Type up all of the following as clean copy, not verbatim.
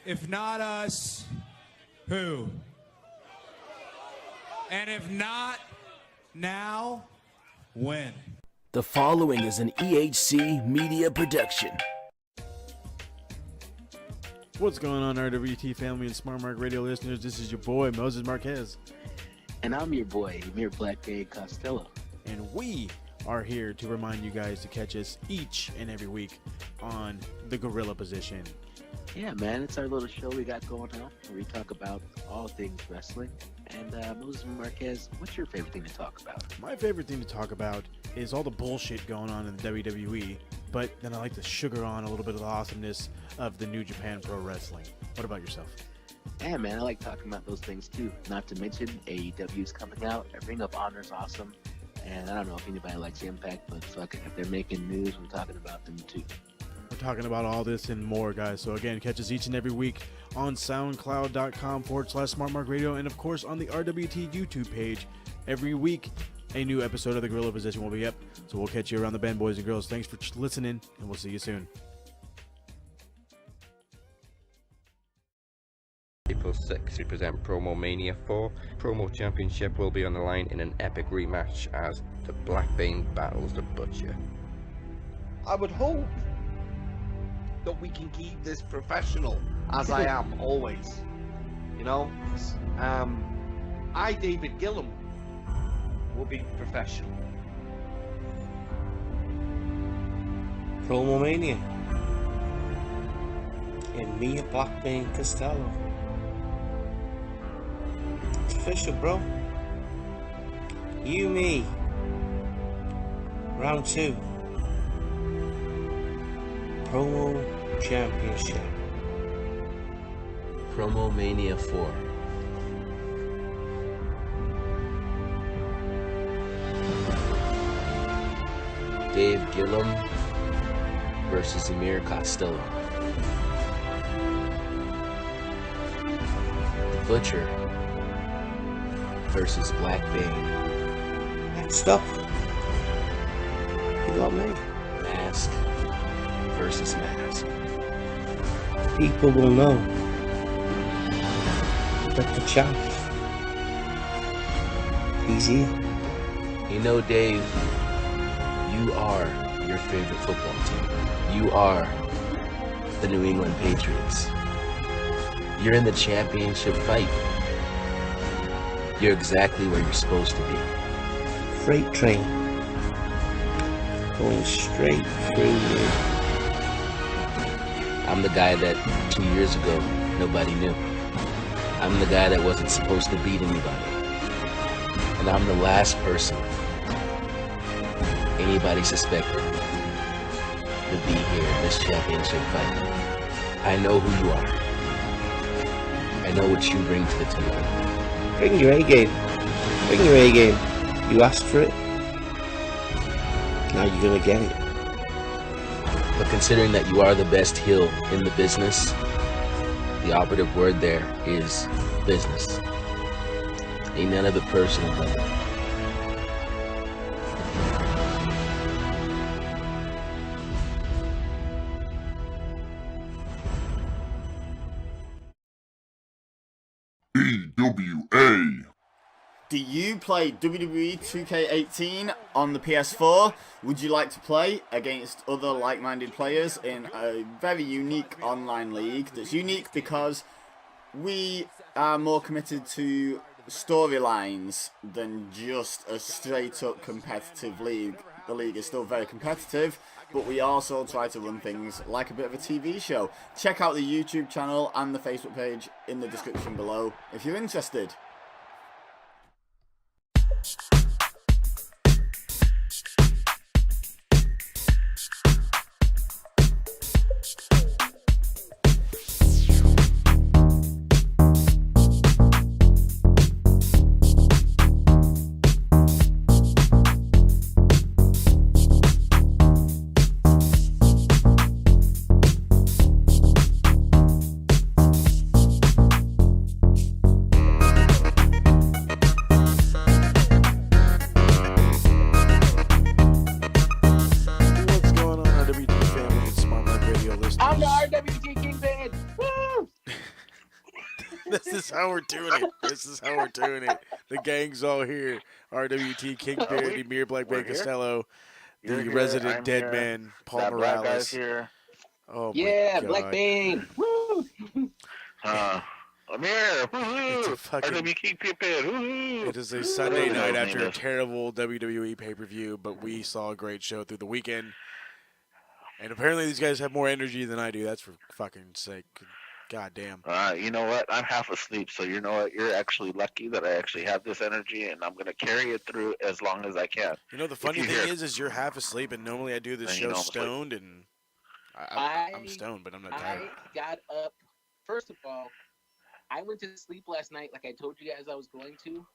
If not us, who? And if not now, when? The following is an EHC media production. What's going on, RWT family and Smart Mark Radio listeners? This is your boy, Moses Marquez. And I'm your boy, Amir Blackbay Costello. And we are here to remind you guys to catch us each and every week on the Gorilla Position. Yeah, man, it's our little show we got going on where we talk about all things wrestling. And Moses Marquez, what's your favorite thing to talk about? My favorite thing to talk about is all the bullshit going on in the WWE, but then I like to sugar on a little bit of the awesomeness of the New Japan Pro Wrestling. What about yourself? Yeah, man, I like talking about those things too. Not to mention AEW's coming out. Ring of Honor's awesome. And I don't know if anybody likes Impact, but fuck it, if they're making news, we're talking about them too. We're talking about all this and more, guys. So again, catch us each and every week on soundcloud.com/smartmarkradio, and of course on the RWT YouTube page. Every week, a new episode of the Gorilla Position will be up. So we'll catch you around the bend, boys and girls. Thanks for listening, and we'll see you soon. April 6th, we present Promo Mania 4. Promo Championship will be on the line in an epic rematch as the Blackbane battles the Butcher. I would hope that we can keep this professional, as I am always. You know, David Gillum, will be professional. Promo Mania and Mia Blackbane Costello. It's official, bro. You, me. Round 2. Promo Championship. Promo Mania 4. Dave Gillum versus Amir Costello. The Butcher versus Blackbane. Next up, you got me. Mask versus Mask. People will know that the champ, he's here. You know, Dave, you are your favorite football team. You are the New England Patriots. You're in the championship fight. You're exactly where you're supposed to be. Freight train going straight through you. I'm the guy that 2 years ago nobody knew. I'm the guy that wasn't supposed to beat anybody. And I'm the last person anybody suspected would be here in this championship fight. I know who you are. I know what you bring to the table. Bring your A game. Bring your A game. You asked for it. Now you're gonna get it. But considering that you are the best heel in the business, the operative word there is business. Ain't none of it personal, brother. EWA. Do you play WWE 2K18 on the PS4? Would you like to play against other like-minded players in a very unique online league that's unique because we are more committed to storylines than just a straight-up competitive league. The league is still very competitive, but we also try to run things like a bit of a TV show. Check out the YouTube channel and the Facebook page in the description below if you're interested. This is how we're doing it. This is how we're doing it. The gang's all here. RWT, King Beard, Emir Blackman Costello, the You're here. resident I'm dead here. man, Paul That black guy's Morales. here. Oh my Yeah, Black god. Bane. Woo! I'm here. It's a Woohoo! fucking. RWT Pippin. Woohoo! It is a Sunday Whatever night his after name a is. terrible WWE pay-per-view, but we saw a great show through the weekend. And apparently these guys have more energy than I do. That's for fucking sake. God damn. You know what? I'm half asleep, so you know what? You're actually lucky that I actually have this energy, and I'm gonna carry it through as long as I can. You know, the funny thing is you're half asleep, and normally I do this Then you show know I'm asleep. stoned, and I'm stoned, but I'm not tired. I got up. First of all, I went to sleep last night, like I told you guys I was going to,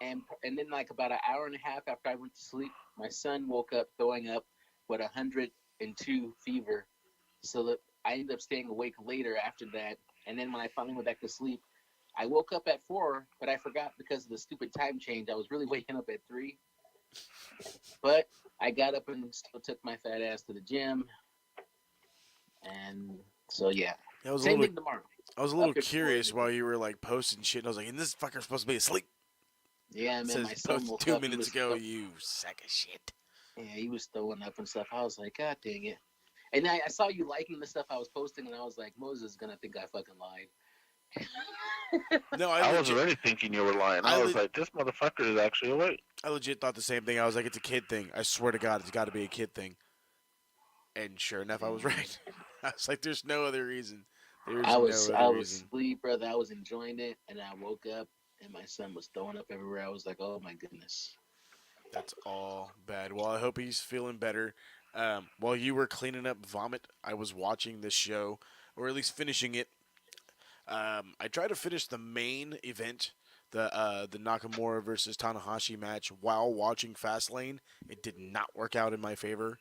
and then like about an hour and a half after I went to sleep, my son woke up throwing up with 102 fever. So that I ended up staying awake later after that. And then when I finally went back to sleep, I woke up at 4, but I forgot because of the stupid time change. I was really waking up at 3. But I got up and still took my fat ass to the gym. And so, yeah. Same thing tomorrow. I was a little curious while you were like posting shit, and I was like, "And this fucker's supposed to be asleep." Yeah, man, It my says son posted woke 2 up. minutes ago. You sack of shit. Yeah, he was throwing up and stuff. I was like, God dang it. And I saw you liking the stuff I was posting, and I was like, Moses is going to think I fucking lied. No, I was already thinking you were lying. I was like, this motherfucker is actually awake. I legit thought the same thing. I was like, "It's a kid thing. I swear to God, it's got to be a kid thing." And sure enough, I was right. I was like, "There's no other reason." I was asleep, brother. I was enjoying it, and I woke up, and my son was throwing up everywhere. I was like, oh, my goodness. That's all bad. Well, I hope he's feeling better. While you were cleaning up vomit, I was watching this show, or at least finishing it. I tried to finish the main event, the Nakamura versus Tanahashi match, while watching Fastlane. It did not work out in my favor.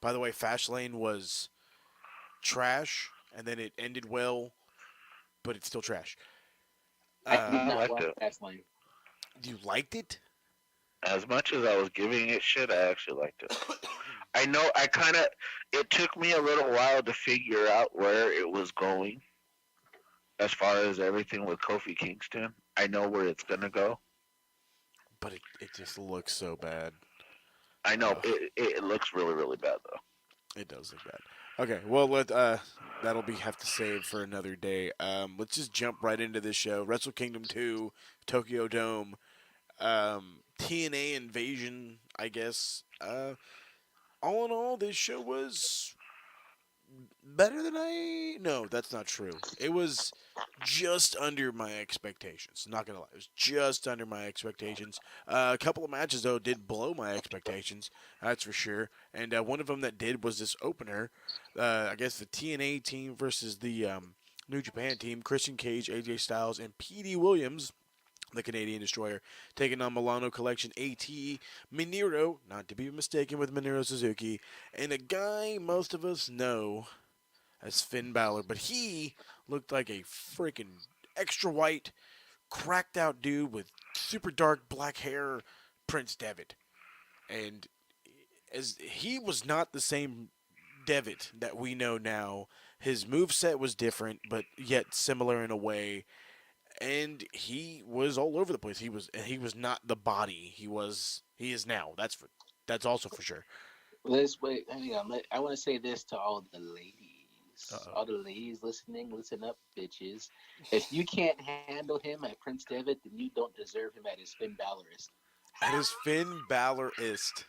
By the way, Fastlane was trash, and then it ended well, but it's still trash. I did not liked watch it. Fastlane. You liked it? As much as I was giving it shit, I actually liked it. I know it took me a little while to figure out where it was going as far as everything with Kofi Kingston. I know where it's going to go. But it just looks so bad. I know. It looks really, really bad, though. It does look bad. Okay, well, that'll have to save for another day. Let's just jump right into this show. Wrestle Kingdom 2, Tokyo Dome. TNA Invasion, I guess. All in all, this show was better than No, that's not true. It was just under my expectations. Not gonna lie, it was just under my expectations. A couple of matches though did blow my expectations. That's for sure. And one of them that did was this opener. I guess the TNA team versus the New Japan team. Christian Cage, AJ Styles, and P.D. Williams, the Canadian Destroyer, taking on Milano Collection AT, Minoru, not to be mistaken with Minoru Suzuki, and a guy most of us know as Finn Balor, but he looked like a freaking extra white, cracked out dude with super dark black hair, Prince Devitt. And as he was not the same Devitt that we know now. His moveset was different, but yet similar in a way. And he was all over the place. He was not the body he is now. That's also for sure. Wait, hang on. I want to say this to all the ladies. Uh-oh. All the ladies listening, listen up, bitches. If you can't handle him at Prince Devitt, then you don't deserve him at his Finn Balorist. At his Finn Balorist.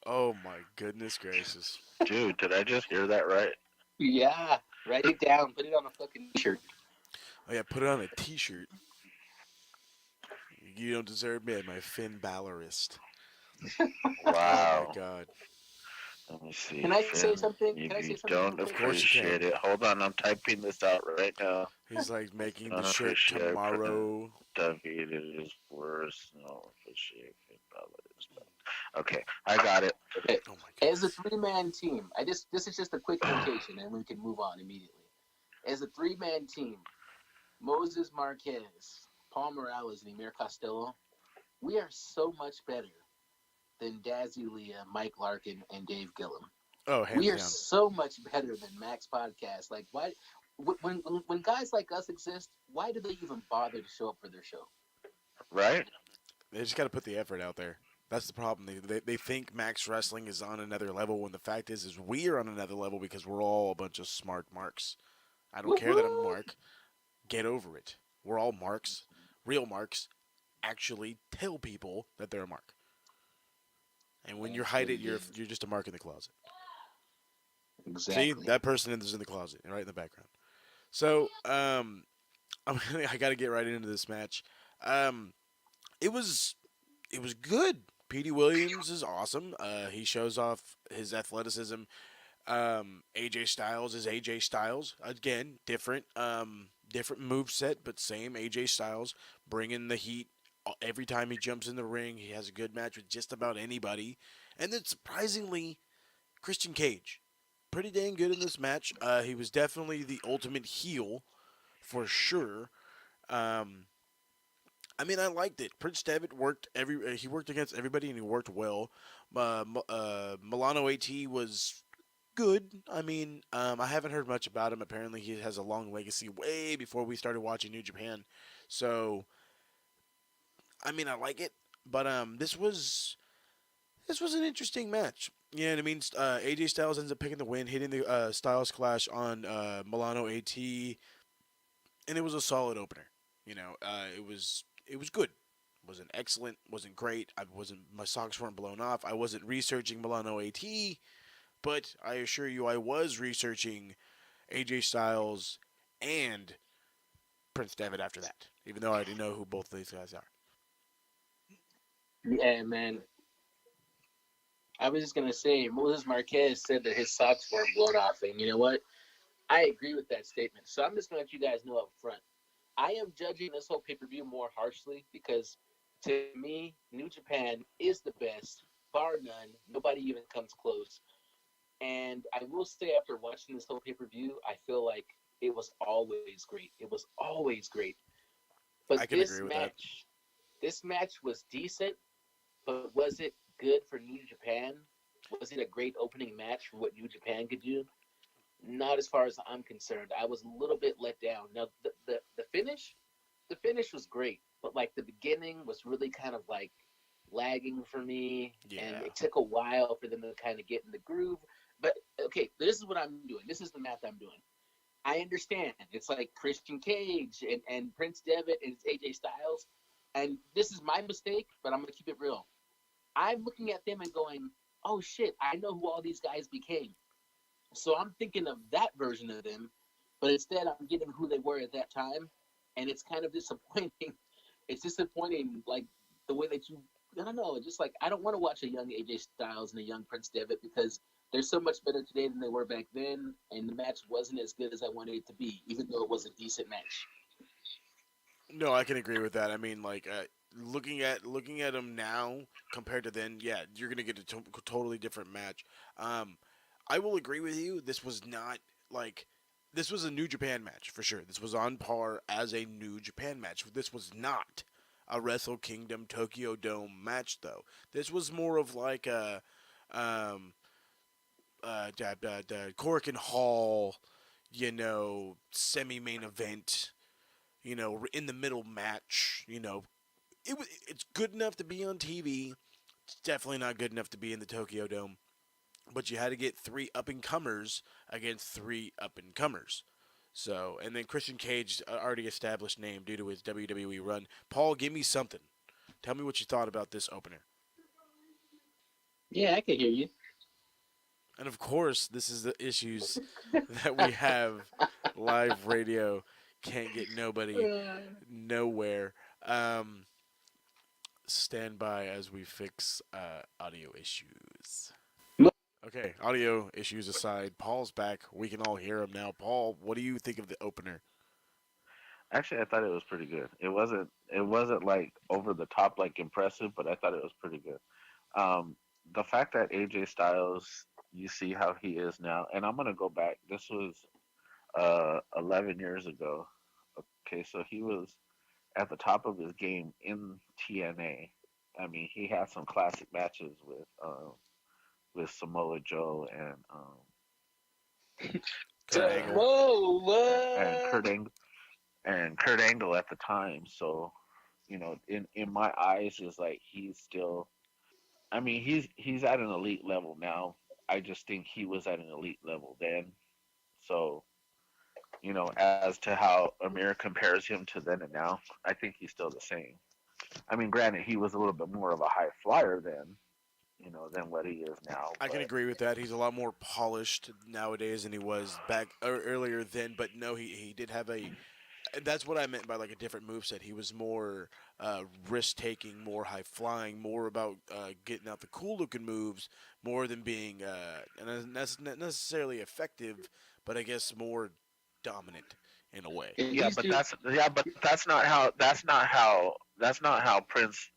Oh my goodness gracious. Dude, did I just hear that right? Yeah. Write it down. Put it on a fucking t-shirt. Oh yeah, put it on a t-shirt. You don't deserve me at my Finn Balorist. Wow. Oh my god. Let me see. Can I say something? You, Can I say you something don't real quick? Of course you can. appreciate it. Hold on, I'm typing this out right now. He's like making the Don't shirt appreciate tomorrow. David is worse. No, appreciate it. Okay, I got it. Okay. Oh my god. As a three-man team, this is just a quick notation, and we can move on immediately. As a three-man team, Moses Marquez, Paul Morales, and Emir Costello, we are so much better than Dazzy Leah, Mike Larkin, and Dave Gillum. Oh, hands We are down. so much better than Max Podcast. Like, why when guys like us exist, why do they even bother to show up for their show? Right? They just got to put the effort out there. That's the problem. They think Max Wrestling is on another level when the fact is we are on another level because we're all a bunch of smart marks. I don't care that I'm a mark. Get over it. We're all marks. Real marks actually tell people that they're a mark. And when you hide it, you're just a mark in the closet. Exactly. See, that person is in the closet, right in the background. So, I got to get right into this match. Um, it was good. Petey Williams is awesome. He shows off his athleticism. AJ Styles is AJ Styles again, different move set, but same AJ Styles, bringing the heat every time he jumps in the ring. He has a good match with just about anybody, and then surprisingly, Christian Cage, pretty dang good in this match. He was definitely the ultimate heel for sure. Um, I mean, I liked it. Prince Devitt he worked against everybody and he worked well. Milano At was good. I mean, I haven't heard much about him. Apparently, he has a long legacy way before we started watching New Japan. So, I mean, I like it, but this was an interesting match. You know what I mean? AJ Styles ends up picking the win, hitting the Styles Clash on Milano At, and it was a solid opener. It was good. Wasn't excellent. Wasn't great. My socks weren't blown off. I wasn't researching Milano At, but I assure you, I was researching AJ Styles and Prince Devitt after that, even though I already know who both of these guys are. Yeah, man. I was just gonna say, Moses Marquez said that his socks weren't blown off, and you know what? I agree with that statement. So I'm just gonna let you guys know up front. I am judging this whole pay-per-view more harshly because, to me, New Japan is the best, bar none. Nobody even comes close. And I will say, after watching this whole pay-per-view, I feel like it was always great. It was always great. But I can agree with that. this match was decent. But was it good for New Japan? Was it a great opening match for what New Japan could do? Not as far as I'm concerned. I was a little bit let down. Now the finish was great, but like the beginning was really kind of like lagging for me, and Yeah. it took a while for them to kind of get in the groove. But okay, this is what I'm doing. This is the math I'm doing. I understand. It's like Christian Cage and Prince Devitt and AJ Styles. And this is my mistake, but I'm gonna keep it real. I'm looking at them and going, oh shit, I know who all these guys became. So I'm thinking of that version of them, but instead I'm getting who they were at that time, and it's kind of disappointing. It's disappointing, like the way that you, I don't know, just like I don't want to watch a young AJ Styles and a young Prince Devitt because they're so much better today than they were back then, and the match wasn't as good as I wanted it to be, even though it was a decent match. No, I can agree with that. I mean, like looking at them now compared to then, yeah, you're gonna get a totally different match. Um, I will agree with you. This was not like this was a New Japan match for sure. This was on par as a New Japan match. This was not a Wrestle Kingdom Tokyo Dome match though. This was more of like a um Cork and Hall, semi-main event, in the middle match. It's good enough to be on TV. It's definitely not good enough to be in the Tokyo Dome. But you had to get three up and comers against three up and comers. So, and then Christian Cage, already established name due to his WWE run. Paul, give me something. Tell me what you thought about this opener. Yeah, I can hear you. And of course, this is the issues that we have. Live radio can't get nobody nowhere. Stand by as we fix audio issues. Okay, audio issues aside, Paul's back. We can all hear him now. Paul, what do you think of the opener? Actually, I thought it was pretty good. It wasn't like over the top like impressive, but I thought it was pretty good. The fact that AJ Styles, you see how he is now, and I'm gonna go back. This was 11 years ago. Okay, so he was at the top of his game in TNA. I mean, he had some classic matches with Samoa Joe and Kurt Angle. Whoa, what? And Kurt Angle at the time. So, in my eyes, is like he's still. I mean, he's at an elite level now. I just think he was at an elite level then. So, as to how Amir compares him to then and now, I think he's still the same. I mean, granted, he was a little bit more of a high flyer then, than what he is now. I can but- agree with that. He's a lot more polished nowadays than he was back earlier then. But no, he did have a. That's what I meant by like a different moveset. He was more risk taking, more high flying, more about getting out the cool looking moves, more than being and that's not necessarily effective, but I guess more dominant in a way. Yeah, but that's not how Prince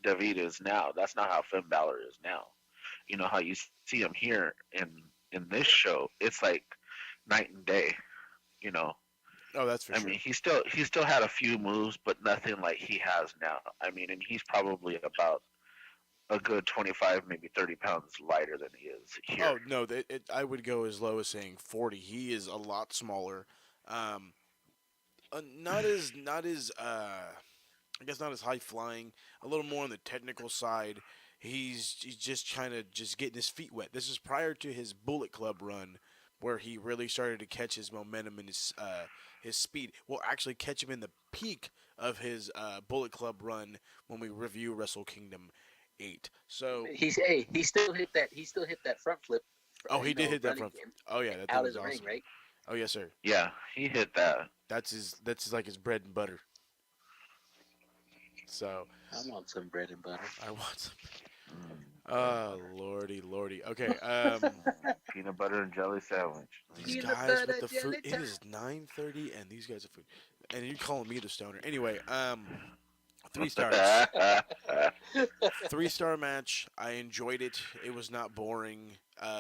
David is now. That's not how Finn Balor is now. You know how you see him here in this show. It's like night and day. You know. Oh, that's for I sure. mean, he still had a few moves, but nothing like he has now. I mean, and he's probably about a good 25, maybe 30 pounds lighter than he is here. Oh no, I would go as low as saying 40. He is a lot smaller. Not as I guess not as high flying. A little more on the technical side. He's just kind of just getting his feet wet. This is prior to his Bullet Club run, where he really started to catch his momentum and his speed. We'll actually catch him in the peak of his Bullet Club run when we review Wrestle Kingdom 8. So He still hit that front flip. oh, he did hit that front. Oh yeah, that out was of the awesome. ring, right? Oh yes, sir. Yeah, he hit that. That's like his bread and butter. So I want some bread and butter. I want some. Oh lordy. Okay. Peanut butter and jelly sandwich. These Peanut guys butter with the food. jelly It is 9:30, and these guys are food. And you're calling me the stoner. Anyway, 3 stars. 3-star match. I enjoyed it. It was not boring.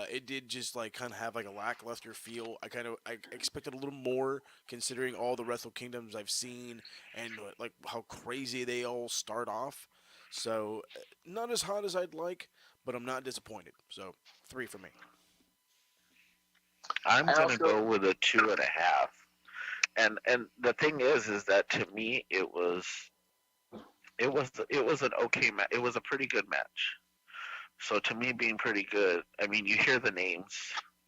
It did just like kind of have like a lackluster feel. I expected a little more considering all the Wrestle Kingdoms I've seen and like how crazy they all start off. So not as hot as I'd like, but I'm not disappointed. So 3 for me. I'm gonna go with a 2.5. And the thing is that to me it was an okay match. It was a pretty good match. So to me, being pretty good, I mean, you hear the names,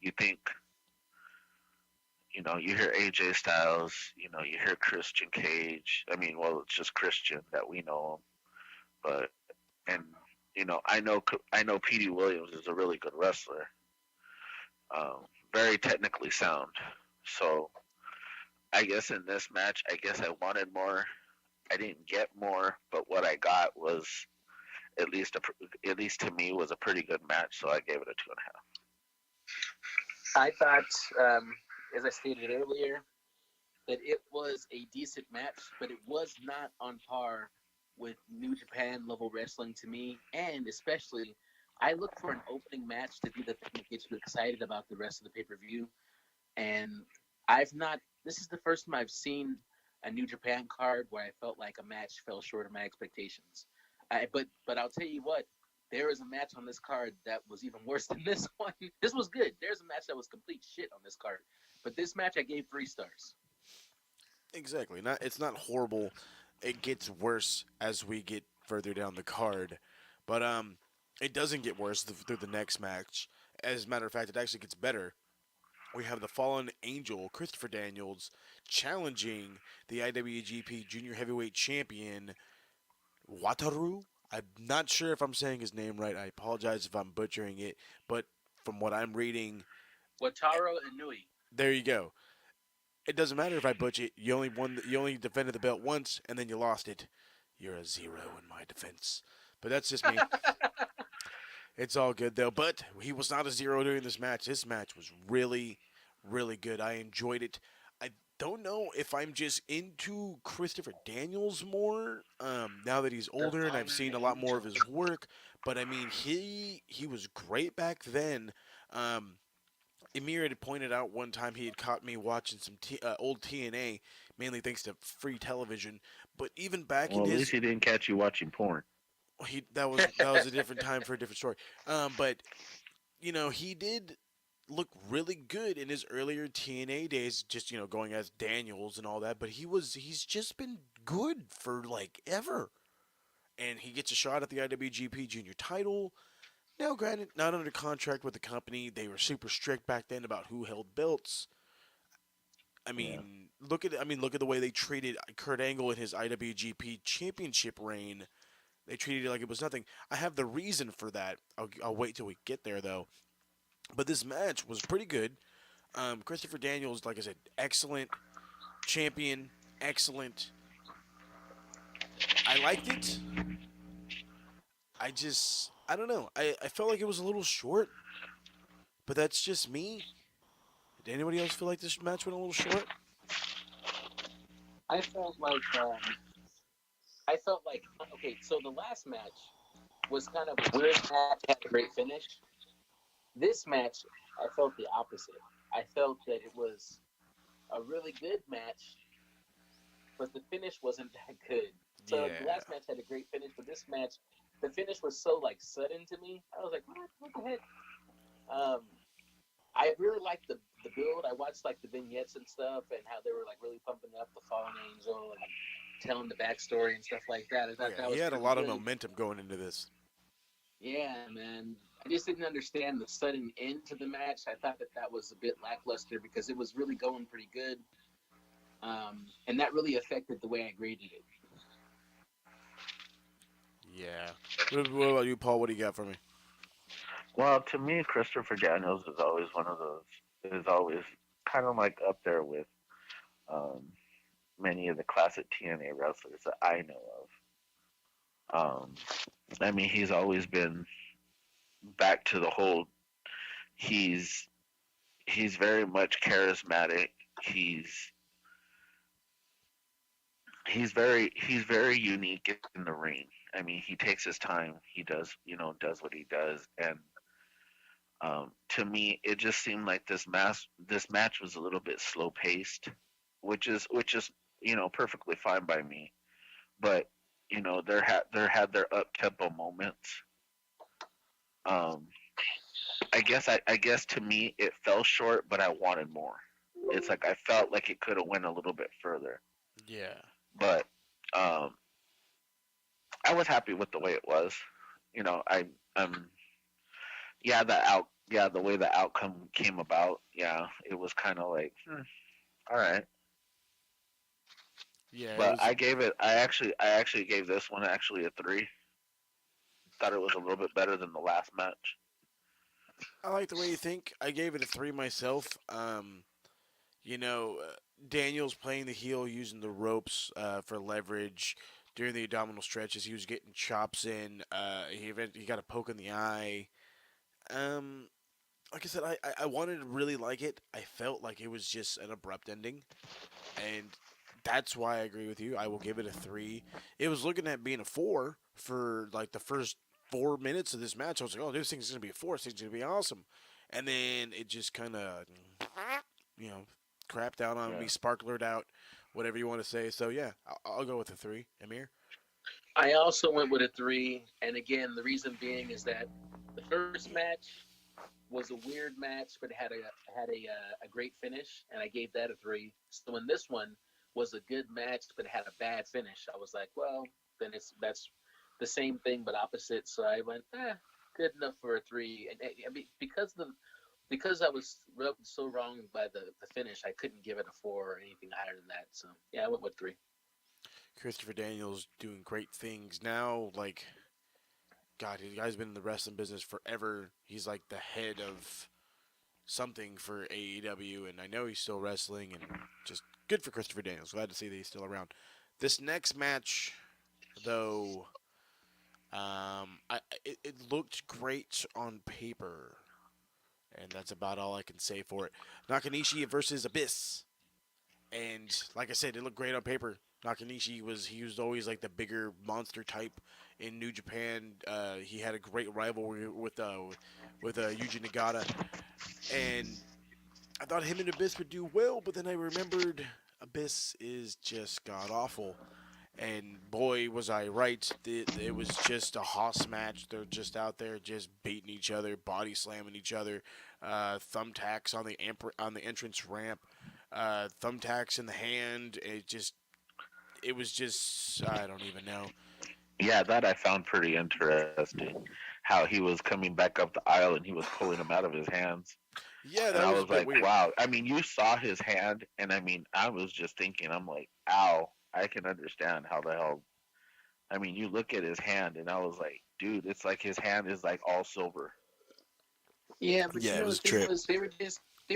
you think, you hear AJ Styles, you hear Christian Cage. I mean, well, it's just Christian that we know him, but I know Petey Williams is a really good wrestler, very technically sound. So I guess in this match, I guess I wanted more. I didn't get more, but what I got was at least to me was a pretty good match. So I gave it a 2.5. I thought, as I stated earlier, that it was a decent match, but it was not on par with New Japan level wrestling to me, and especially, I look for an opening match to be the thing that gets you excited about the rest of the pay-per-view, and this is the first time I've seen a New Japan card where I felt like a match fell short of my expectations. But I'll tell you what, there is a match on this card that was even worse than this one. This was good. There's a match that was complete shit on this card, but this match I gave 3 stars. Exactly. It's not horrible. It gets worse as we get further down the card, but it doesn't get worse through the next match. As a matter of fact, it actually gets better. We have the Fallen Angel, Christopher Daniels, challenging the IWGP Junior Heavyweight Champion, Wataru. I'm not sure if I'm saying his name right. I apologize if I'm butchering it, but from what I'm reading, Wataru Inui. there you go. It doesn't matter if I butcher it. You only defended the belt once, and then you lost it. You're a 0 in my defense. But that's just me. It's all good, though. But he was not a 0 during this match. This match was really, really good. I enjoyed it. I don't know if I'm just into Christopher Daniels more now that he's older and I've seen a lot more of his work. But, I mean, he was great back then. Emir had pointed out one time he had caught me watching some old TNA, mainly thanks to free television. But even back in Well, his... at least he didn't catch you watching porn. That was a different time for a different story. But he did look really good in his earlier TNA days, just going as Daniels and all that. But he's just been good for like ever, and he gets a shot at the IWGP Junior title. Now, granted, not under contract with the company. They were super strict back then about who held belts. Look at the way they treated Kurt Angle in his IWGP Championship reign. They treated it like it was nothing. I have the reason for that. I'll wait till we get there though. But this match was pretty good. Christopher Daniels, like I said, excellent champion, excellent. I liked it. I don't know. I felt like it was a little short, but that's just me. Did anybody else feel like this match went a little short? I felt like okay. So the last match was kind of a weird match, had a great finish. This match, I felt the opposite. I felt that it was a really good match, but the finish wasn't that good. So the last match had a great finish, but this match, the finish was so like sudden to me. I was like, what the heck? I really liked the build. I watched like the vignettes and stuff, and how they were like really pumping up the fallen angel and telling the backstory and stuff like that. I thought that was he had a pretty lot good. of momentum going into this. Yeah, man. I just didn't understand the sudden end to the match. I thought that was a bit lackluster because it was really going pretty good, and that really affected the way I graded it. Yeah. What about you, Paul? What do you got for me? Well, to me, Christopher Daniels is always one of those. Is always kind of like up there with many of the classic TNA wrestlers that I know of. I mean, he's always been back to the whole. He's very much charismatic. He's very unique in the ring. I mean, he takes his time. He does what he does, and to me, it just seemed like this match was a little bit slow paced, which is perfectly fine by me. But there had their up tempo moments. I guess to me it fell short, but I wanted more. It's like I felt like it could have went a little bit further. Yeah. But I was happy with the way it was. The way the outcome came about, it was kind of like, all right. Yeah. But I actually gave this one actually a 3. Thought it was a little bit better than the last match. I like the way you think. I gave it a 3 myself. Daniels playing the heel, using the ropes for leverage during the abdominal stretches. He was getting chops in. He got a poke in the eye. Like I said, I wanted to really like it. I felt like it was just an abrupt ending, and that's why I agree with you. I will give it a 3. It was looking at being a 4 for like the first 4 minutes of this match. I was like, oh, this thing's gonna be a 4. This thing's gonna be awesome, and then it just kind of, crapped out on me, sparklered out, whatever you want to say. So yeah, I'll go with a 3. Amir? I also went with a 3, and again, the reason being is that the first match was a weird match, but it had a great finish, and I gave that a 3. So when this one was a good match, but it had a bad finish, I was like, well, then that's the same thing but opposite. So I went, good enough for a 3. And I mean, because I was rubbed so wrong by the finish, I couldn't give it a 4 or anything higher than that. So yeah, I went with 3. Christopher Daniels doing great things now. Like, God, the guy's been in the wrestling business forever. He's like the head of something for AEW, and I know he's still wrestling, and just good for Christopher Daniels. Glad to see that he's still around. This next match, though, it looked great on paper, and that's about all I can say for it. Nakanishi versus Abyss, and like I said, it looked great on paper. Nakanishi was always like the bigger monster type in New Japan. He had a great rivalry with Yuji Nagata, and I thought him and Abyss would do well, but then I remembered Abyss is just god awful, And boy, was I right. It was just a hoss match. They're just out there just beating each other, body slamming each other, thumbtacks on the entrance ramp, thumbtacks in the hand. It was just, I don't even know. Yeah, that I found pretty interesting. How he was coming back up the aisle and he was pulling them out of his hands. Yeah, And that I was a was bit like, weird. wow. I mean, you saw his hand, and I mean, I was just thinking, I'm like, ow, I can understand how the hell. I mean, you look at his hand, and I was like, dude, it's like his hand is like all silver. Yeah, but Yeah, it the was a thing trip. was they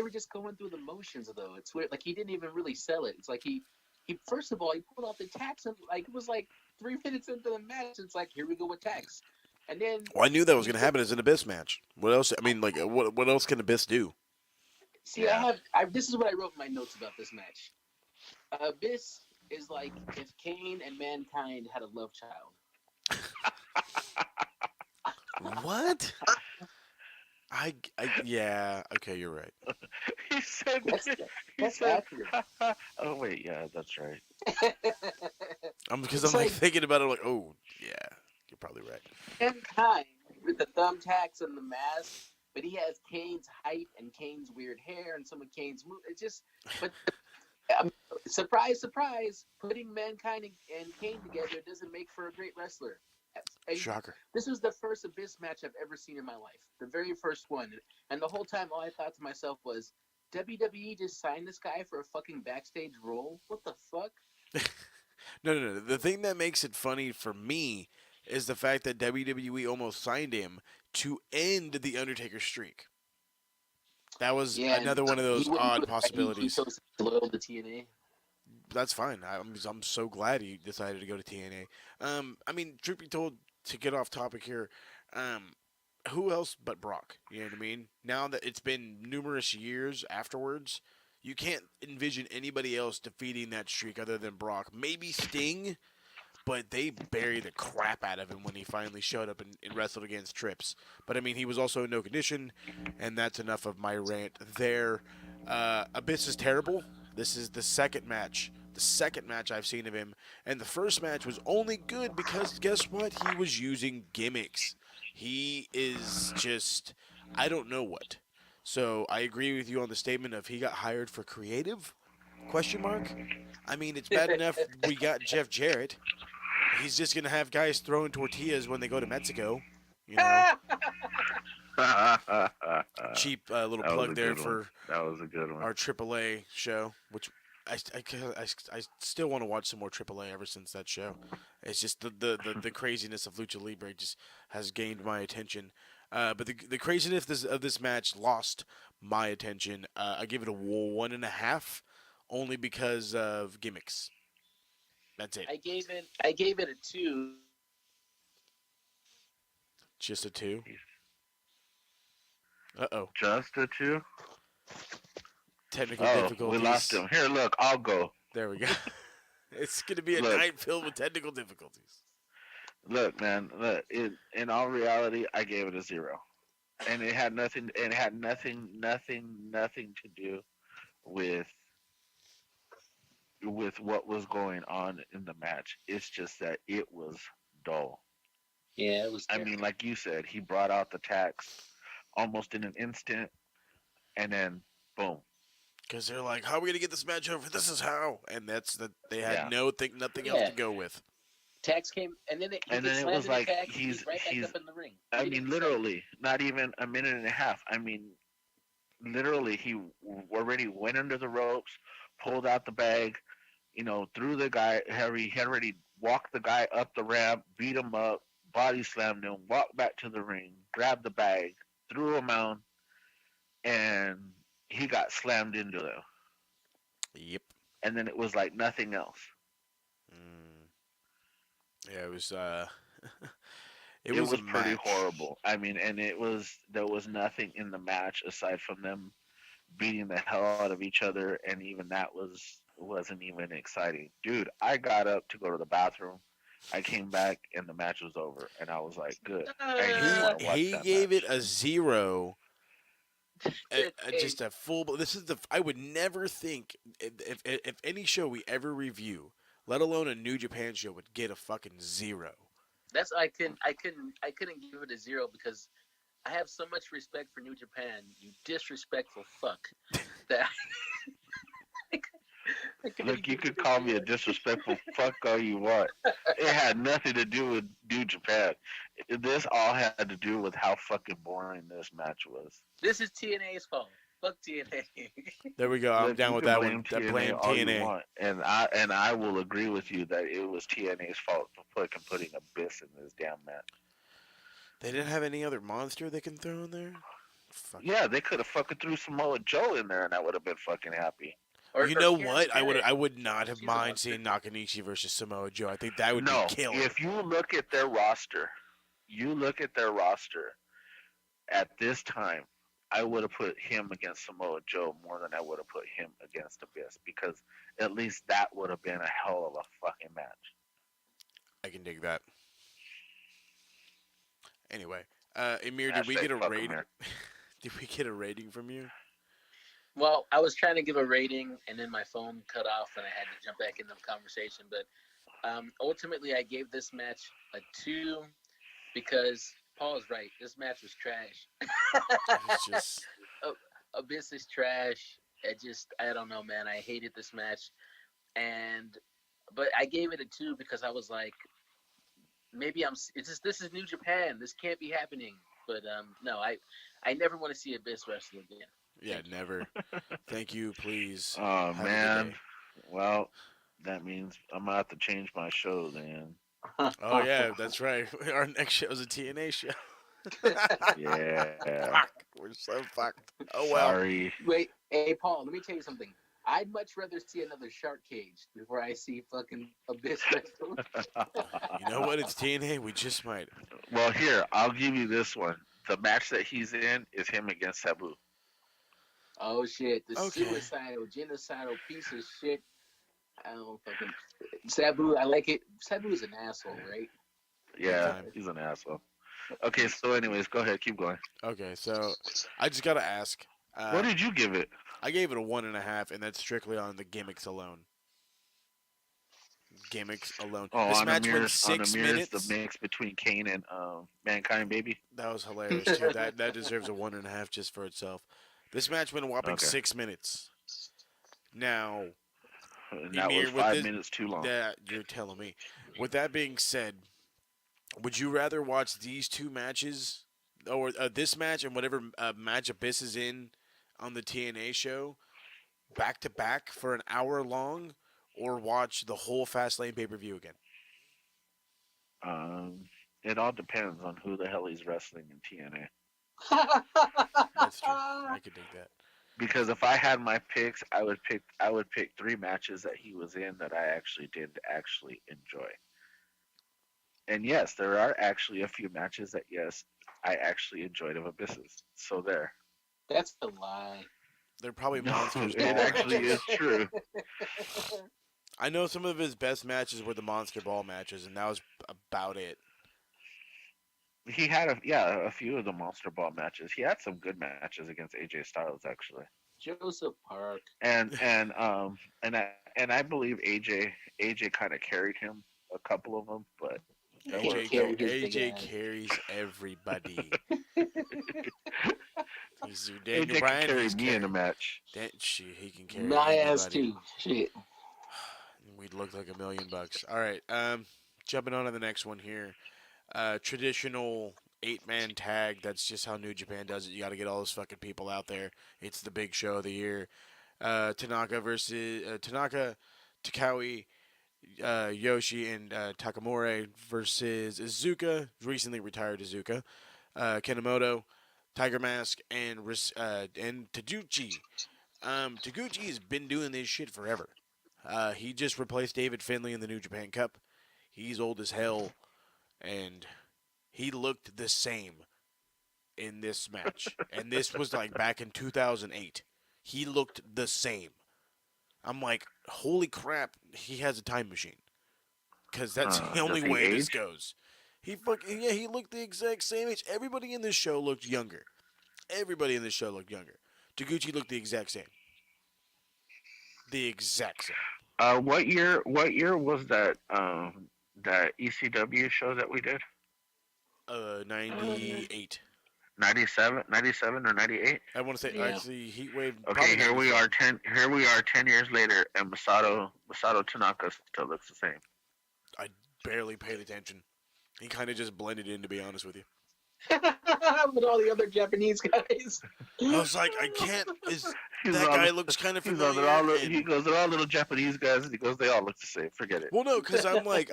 were just going through the motions though. It's weird. Like he didn't even really sell it. It's like he first of all he pulled off the tax and like it was like 3 minutes into the match. It's like here we go with tax, and then Well, I knew that was he going to happen as an Abyss match. What else? I mean, like, what else can Abyss do? see Yeah. this is what I wrote in my notes about this match. Abyss is like if Kane and Mankind had a love child. What? Yeah. Okay, you're right. He said, he That's said, accurate. oh wait, yeah, that's right. Because It's I'm like like thinking about it. I'm like, oh yeah, you're probably right. Mankind with the thumbtacks and the mask, but he has Kane's height and Kane's weird hair and some of Kane's moves. It's just, but surprise, surprise, putting Mankind and Kane together doesn't make for a great wrestler. Shocker. This was the first Abyss match I've ever seen in my life, the very first one, and the whole time all I thought to myself was, WWE just signed this guy for a fucking backstage role. What the fuck? No. The thing that makes it funny for me is the fact that WWE almost signed him to end the Undertaker streak. That was Yeah, another one of he those wouldn't do odd it. He possibilities. chose loyal to TNA. That's fine. I'm so glad he decided to go to TNA. I mean, truth be told, to get off topic here, who else but Brock? You know what I mean? Now that it's been numerous years afterwards, you can't envision anybody else defeating that streak other than Brock. Maybe Sting, but they buried the crap out of him when he finally showed up and wrestled against Trips. But I mean, he was also in no condition, and that's enough of my rant there. Abyss is terrible. This is the second match I've seen of him, and the first match was only good because guess what? He was using gimmicks. He is just, I don't know what. So I agree with you on the statement of he got hired for creative? Question mark. I mean, it's bad enough we got Jeff Jarrett. He's just gonna have guys throwing tortillas when they go to Mexico. You know, cheap little That was plug a there good one. for That was a good one. our AAA show, which I still want to watch some more AAA ever since that show. It's just the craziness of Lucha Libre just has gained my attention. But the craziness of this match lost my attention. I give it a 1.5, only because of gimmicks. That's it. I gave it a 2. Just a 2. Uh-oh. Just a 2? Technical Oh, difficulties. we lost him. Here, look, I'll go. There we go. It's going to be a Look. night filled with technical difficulties. Look, man. Look, in all reality, I gave it a 0, and it had nothing. It had nothing to do with what was going on in the match. It's just that it was dull. Yeah, it was. I mean, like you said, he brought out the tax almost in an instant, and then boom. Because they're like, how are we going to get this match over? This is how. And they had Yeah. nothing else to go with. Tax came, and then It was like he's right back up in the ring. I He mean, didn't literally, not even a minute and a half. I mean, literally, he already went under the ropes, pulled out the bag, threw the guy. He had already walked the guy up the ramp, beat him up, body slammed him, walked back to the ring, grabbed the bag, threw him out, and he got slammed into them. Yep. And then it was like nothing else. Yeah, it was. It was a pretty match. horrible. I mean, and there was nothing in the match aside from them beating the hell out of each other, and even that wasn't even exciting. Dude, I got up to go to the bathroom. I came back and the match was over, and I was like, "Good." He gave it a 0. Just a full. This is I would never think if any show we ever review let alone a New Japan show, would get a fucking 0. That's I couldn't give it a 0 because I have so much respect for New Japan. You disrespectful fuck. That Look, you could call me a disrespectful fuck all you want. It had nothing to do with New Japan. This all had to do with how fucking boring this match was. This is TNA's fault. Fuck TNA. There we go. I'm Look, down you with can that blame one. TNA Blame all you TNA. want, and I will agree with you that it was TNA's fault for fucking putting Abyss in this damn match. They didn't have any other monster they can throw in there? Fuck. Yeah, they could have fucking threw Samoa Joe in there, and I would have been fucking happy. You know Karen what? Jarrett. I would not have She's a mind monster. seeing Nakanishi versus Samoa Joe. I think that would No, be killer. if you look at their roster, at this time, I would have put him against Samoa Joe more than I would have put him against Abyss, because at least that would have been a hell of a fucking match. I can dig that. Anyway, Amir, did we Hashtag get a fuck rating? Amir. Did we get a rating from you? Well, I was trying to give a rating, and then my phone cut off, and I had to jump back into the conversation. But ultimately, I gave this match a 2 because Paul's right. This match was trash. It's just Abyss is trash. I don't know, man. I hated this match, but I gave it a 2 because I was like, maybe this is New Japan. This can't be happening. But no, I never want to see Abyss wrestle again. yeah, never. Thank you, please. Oh, Have a good man. day. Well, that means I'm going to have to change my show then. Oh yeah, that's right. Our next show is a TNA show. Yeah. Fuck, we're so fucked. Oh well. Sorry. Wait, hey Paul, let me tell you something. I'd much rather see another shark cage before I see fucking Abyss wrestle. You know what? It's TNA. We just might. Well, here, I'll give you this one. The match that he's in is him against Sabu. Oh shit, the Okay. suicidal, genocidal piece of shit. I don't fucking Sabu. I like it. Sabu is an asshole, right? Yeah, Time. he's an asshole. Okay, so anyways, go ahead, keep going. Okay, so I just gotta ask. What did you give it? I gave it a 1.5, and that's strictly on the gimmicks alone. Gimmicks alone. Oh, This on match went Amir's, 6 on Amir's, minutes. the mix between Kane and Mankind, baby. That was hilarious too. That deserves a 1.5 just for itself. This match went a whopping Okay. 6 minutes. Now, And that Emir, was with 5 this- minutes too long. that you're telling me. With that being said, would you rather watch these two matches, or this match and whatever match Abyss is in on the TNA show, back to back for an hour long, or watch the whole Fastlane pay-per-view again? It all depends on who the hell he's wrestling in TNA. That's true. I could dig that. Because if I had my picks, I would pick 3 matches that he was in that I actually did enjoy. And yes, there are actually a few matches that I actually enjoyed of Abyss's. So there. That's a lie. They're probably No, monsters. it actually is true. I know some of his best matches were the Monster Ball matches, and that was about it. He had a few of the Monster Ball matches. He had some good matches against AJ Styles actually. Joseph Park. And I believe AJ kind of carried him a couple of them, but AJ carries everybody. He's Daniel AJ Bryan. can carry He's me in a match. He can carry My ass anybody. too. Shit. We'd look like $1 million. All right, jumping on to the next one here. Traditional 8-man tag. That's just how New Japan does it. You got to get all those fucking people out there. It's the big show of the year. Tanaka versus Takawi, Yoshi, and Takamura versus Izuka, recently retired Izuka, Kanemoto, Tiger Mask, and Taguchi. Taguchi has been doing this shit forever. He just replaced David Finlay in the New Japan Cup. He's old as hell, and he looked the same in this match. And this was like back in 2008. He looked the same. I'm like, holy crap, he has a time machine. Because that's the only does he way this age? goes. He looked the exact same age. Everybody in this show looked younger. Taguchi looked the exact same. The exact same. What year? What year was that? That ECW show that we did? 98. 97, 97 or 98? I want to say Yeah. actually Heatwave. Okay, Probably here we are 97. 10. Here we are 10 years later, and Masato Tanaka still looks the same. I barely paid attention. He kind of just blended in, to be honest with you. With all the other Japanese guys. I was like, I can't. He's That all- guy looks kind of He goes, familiar. they're all, and- he goes, they're all little Japanese guys, and he goes, they all look the same. Forget it. Well, no, because I'm like,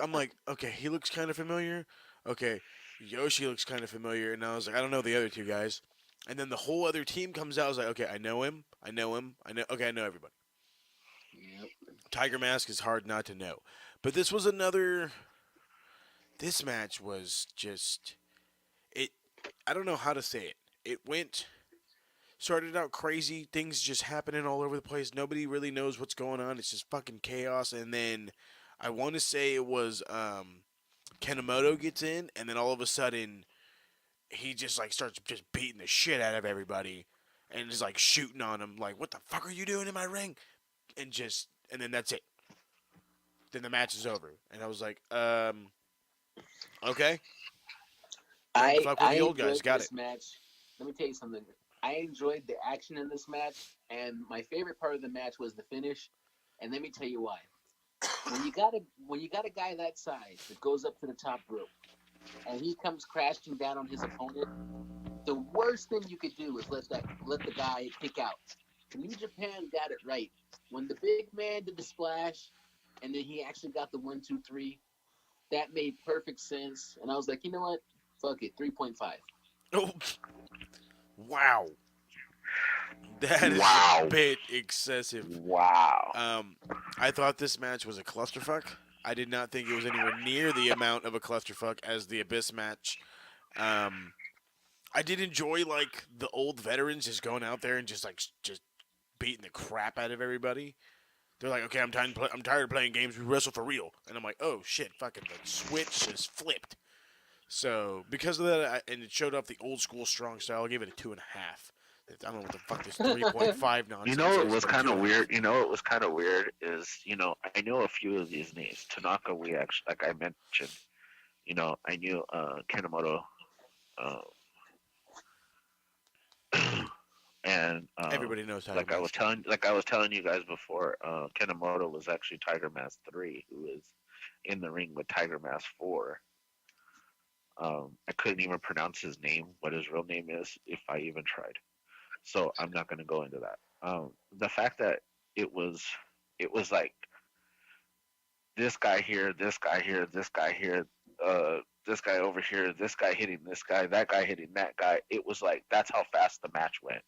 okay, he looks kind of familiar. Okay, Yoshi looks kind of familiar, and I was like, I don't know the other two guys. And then the whole other team comes out. I was like, okay, I know him. Okay, I know everybody. Yep. Tiger Mask is hard not to know. But this was another. This match was just. I don't know how to say it. It started out crazy. Things just happening all over the place. Nobody really knows what's going on. It's just fucking chaos. And then I want to say it was Kanemoto gets in, and then all of a sudden he just like starts just beating the shit out of everybody and just like shooting on them. Like, what the fuck are you doing in my ring? And then that's it. Then the match is over. And I was like, okay. Fuck with the old guys. Got this it. match. Let me tell you something. I enjoyed the action in this match, and my favorite part of the match was the finish. And let me tell you why. When you got a guy that size that goes up to the top rope, and he comes crashing down on his opponent, the worst thing you could do is let the guy kick out. New Japan got it right. When the big man did the splash, and then he actually got the 1, 2, 3, that made perfect sense. And I was like, you know what? Fuck it, 3.5. Oh, wow. That is a bit excessive. Wow. I thought this match was a clusterfuck. I did not think it was anywhere near the amount of a clusterfuck as the Abyss match. I did enjoy like the old veterans just going out there and just beating the crap out of everybody. They're like, okay, I'm tired of playing games. We wrestle for real. And I'm like, oh shit, fucking the switch is flipped. So because of that, and it showed off the old school strong style, I'll give it a 2.5. I don't know what the fuck this 3.5 nonsense. You know what is, was but kind of 2.5. weird? You know what was kind of weird is, I know a few of these names. Tanaka, we actually, like I mentioned, I knew Kanemoto, and Everybody knows how. like I was telling you guys before, Kanemoto was actually Tiger Mask 3, who is in the ring with Tiger Mask 4. I couldn't even pronounce his name, what his real name is, if I even tried. So I'm not going to go into that. The fact that it was like this guy here, this guy here, this guy here, this guy over here, this guy hitting this guy, that guy hitting that guy. It was like that's how fast the match went.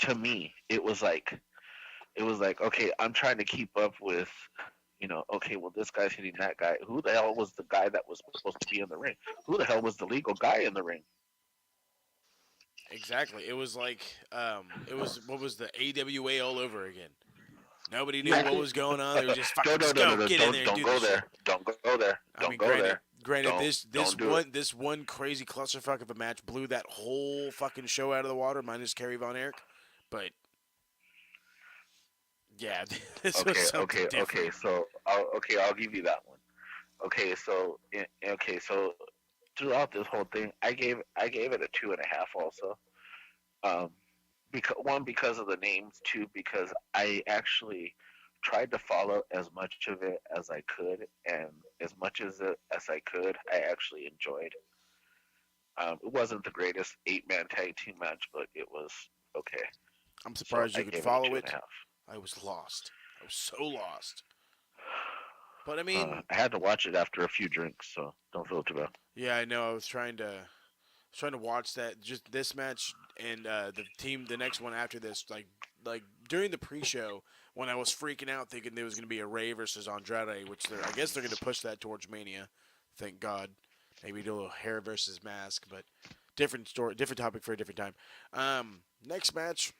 To me, it was like, okay, I'm trying to keep up with, okay, well, this guy's hitting that guy. Who the hell was the guy that was supposed to be in the ring? Who the hell was the legal guy in the ring? Exactly. It was like, what was the AWA all over again? Nobody knew what was going on. They were just fucking get in there and do this shit. Don't go there. Don't go there. Granted, Don't this one crazy clusterfuck of a match blew that whole fucking show out of the water, minus Kerry Von Erich. But yeah, this was something different. Okay. So I'll give you that one. Okay, so throughout this whole thing, I gave it a 2.5 also. Because of the names, 2 because I actually tried to follow as much of it as I could, and as much as I could, I actually enjoyed. It wasn't the greatest 8-man tag team match, but it was okay. I'm surprised you could follow it. I was lost. I was so lost. But I mean, I had to watch it after a few drinks, so don't feel too bad. Yeah, I know. I was trying to watch that, just this match and the next one after this. Like during the pre-show, when I was freaking out thinking there was going to be a Ray versus Andrade, which I guess they're going to push that towards Mania. Thank God. Maybe do a little hair versus mask, but different story, different topic for a different time. Next match,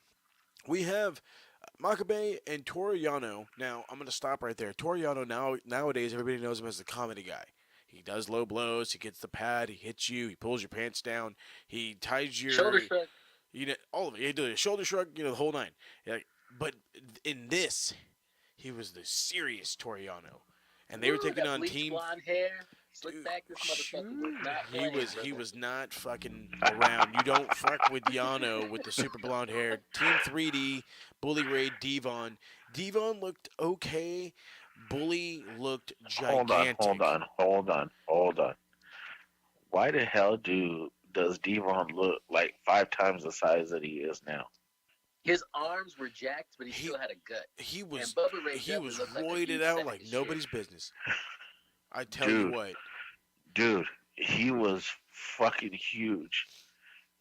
we have Makabe and Toru Yano. Now, I'm going to stop right there. Toru Yano, nowadays, everybody knows him as the comedy guy. He does low blows. He gets the pad. He hits you. He pulls your pants down. He ties your... Shoulder shrug. All of it. He does a shoulder shrug, the whole nine. but in this, he was the serious Toriano, and they were taking that on bleach Team. blonde hair, slick Dude, back. This motherfucker was not he playing. he Brother. was not fucking around. You don't fuck with Yano with the super blonde hair. Team 3D, Bully Ray, Devon. Devon looked okay. Bully looked Hold on, hold gigantic. on, hold on, hold on. Why the hell does Devon look like 5 times the size that he is now? His arms were jacked, but he He still had a gut. he And was Bubba Ray he definitely was looked like a roided huge out sack like of nobody's shit. business. I tell you Dude, what. dude, he was fucking huge.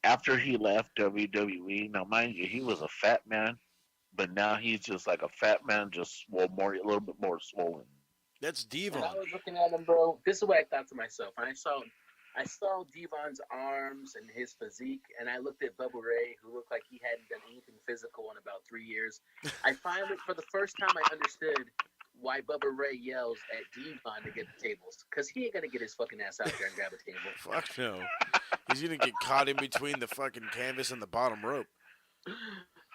After he left WWE, now mind you, he was a fat man, but now he's just like a fat man, just a little bit more swollen. That's When I Devon. was looking at him, bro, this is what I thought to myself. When I saw Devon's arms and his physique, and I looked at Bubba Ray, who looked like he hadn't done anything physical in about 3 years. I finally, for the first time, I understood why Bubba Ray yells at Devon to get the tables, because he ain't gonna get his fucking ass out there and grab a table. Fuck no. He's gonna get caught in between the fucking canvas and the bottom rope.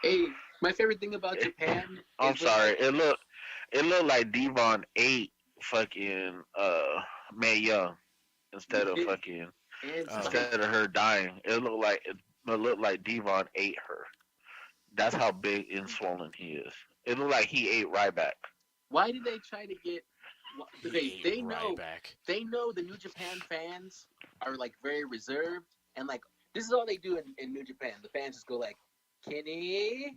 Hey, my favorite thing about Japan I'm is when sorry, like it looked like Devon ate fucking Mae Young instead of fucking and Oh. instead of her dying. It looked like Devon ate her. That's how big and swollen he is. It looked like he ate Ryback. why do they try to get? He Okay, ate they know Ryback. the New Japan fans are like very reserved, and like this is all they do in New Japan. The fans just go like, Kenny,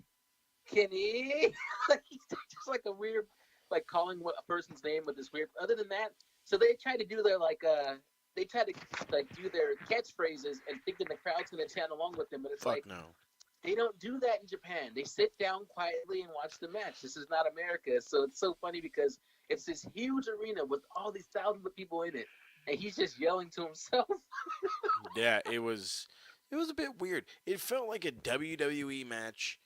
Kenny, like he's just like a weird, like calling a person's name with this weird. Other than that, so they try to do their they try to like do their catchphrases and thinking the crowd's gonna chant along with them, but it's Fuck like no. they don't do that in Japan. They sit down quietly and watch the match. This is not America, so it's so funny because it's this huge arena with all these thousands of people in it, and he's just yelling to himself. Yeah, it was a bit weird. It felt like a WWE match,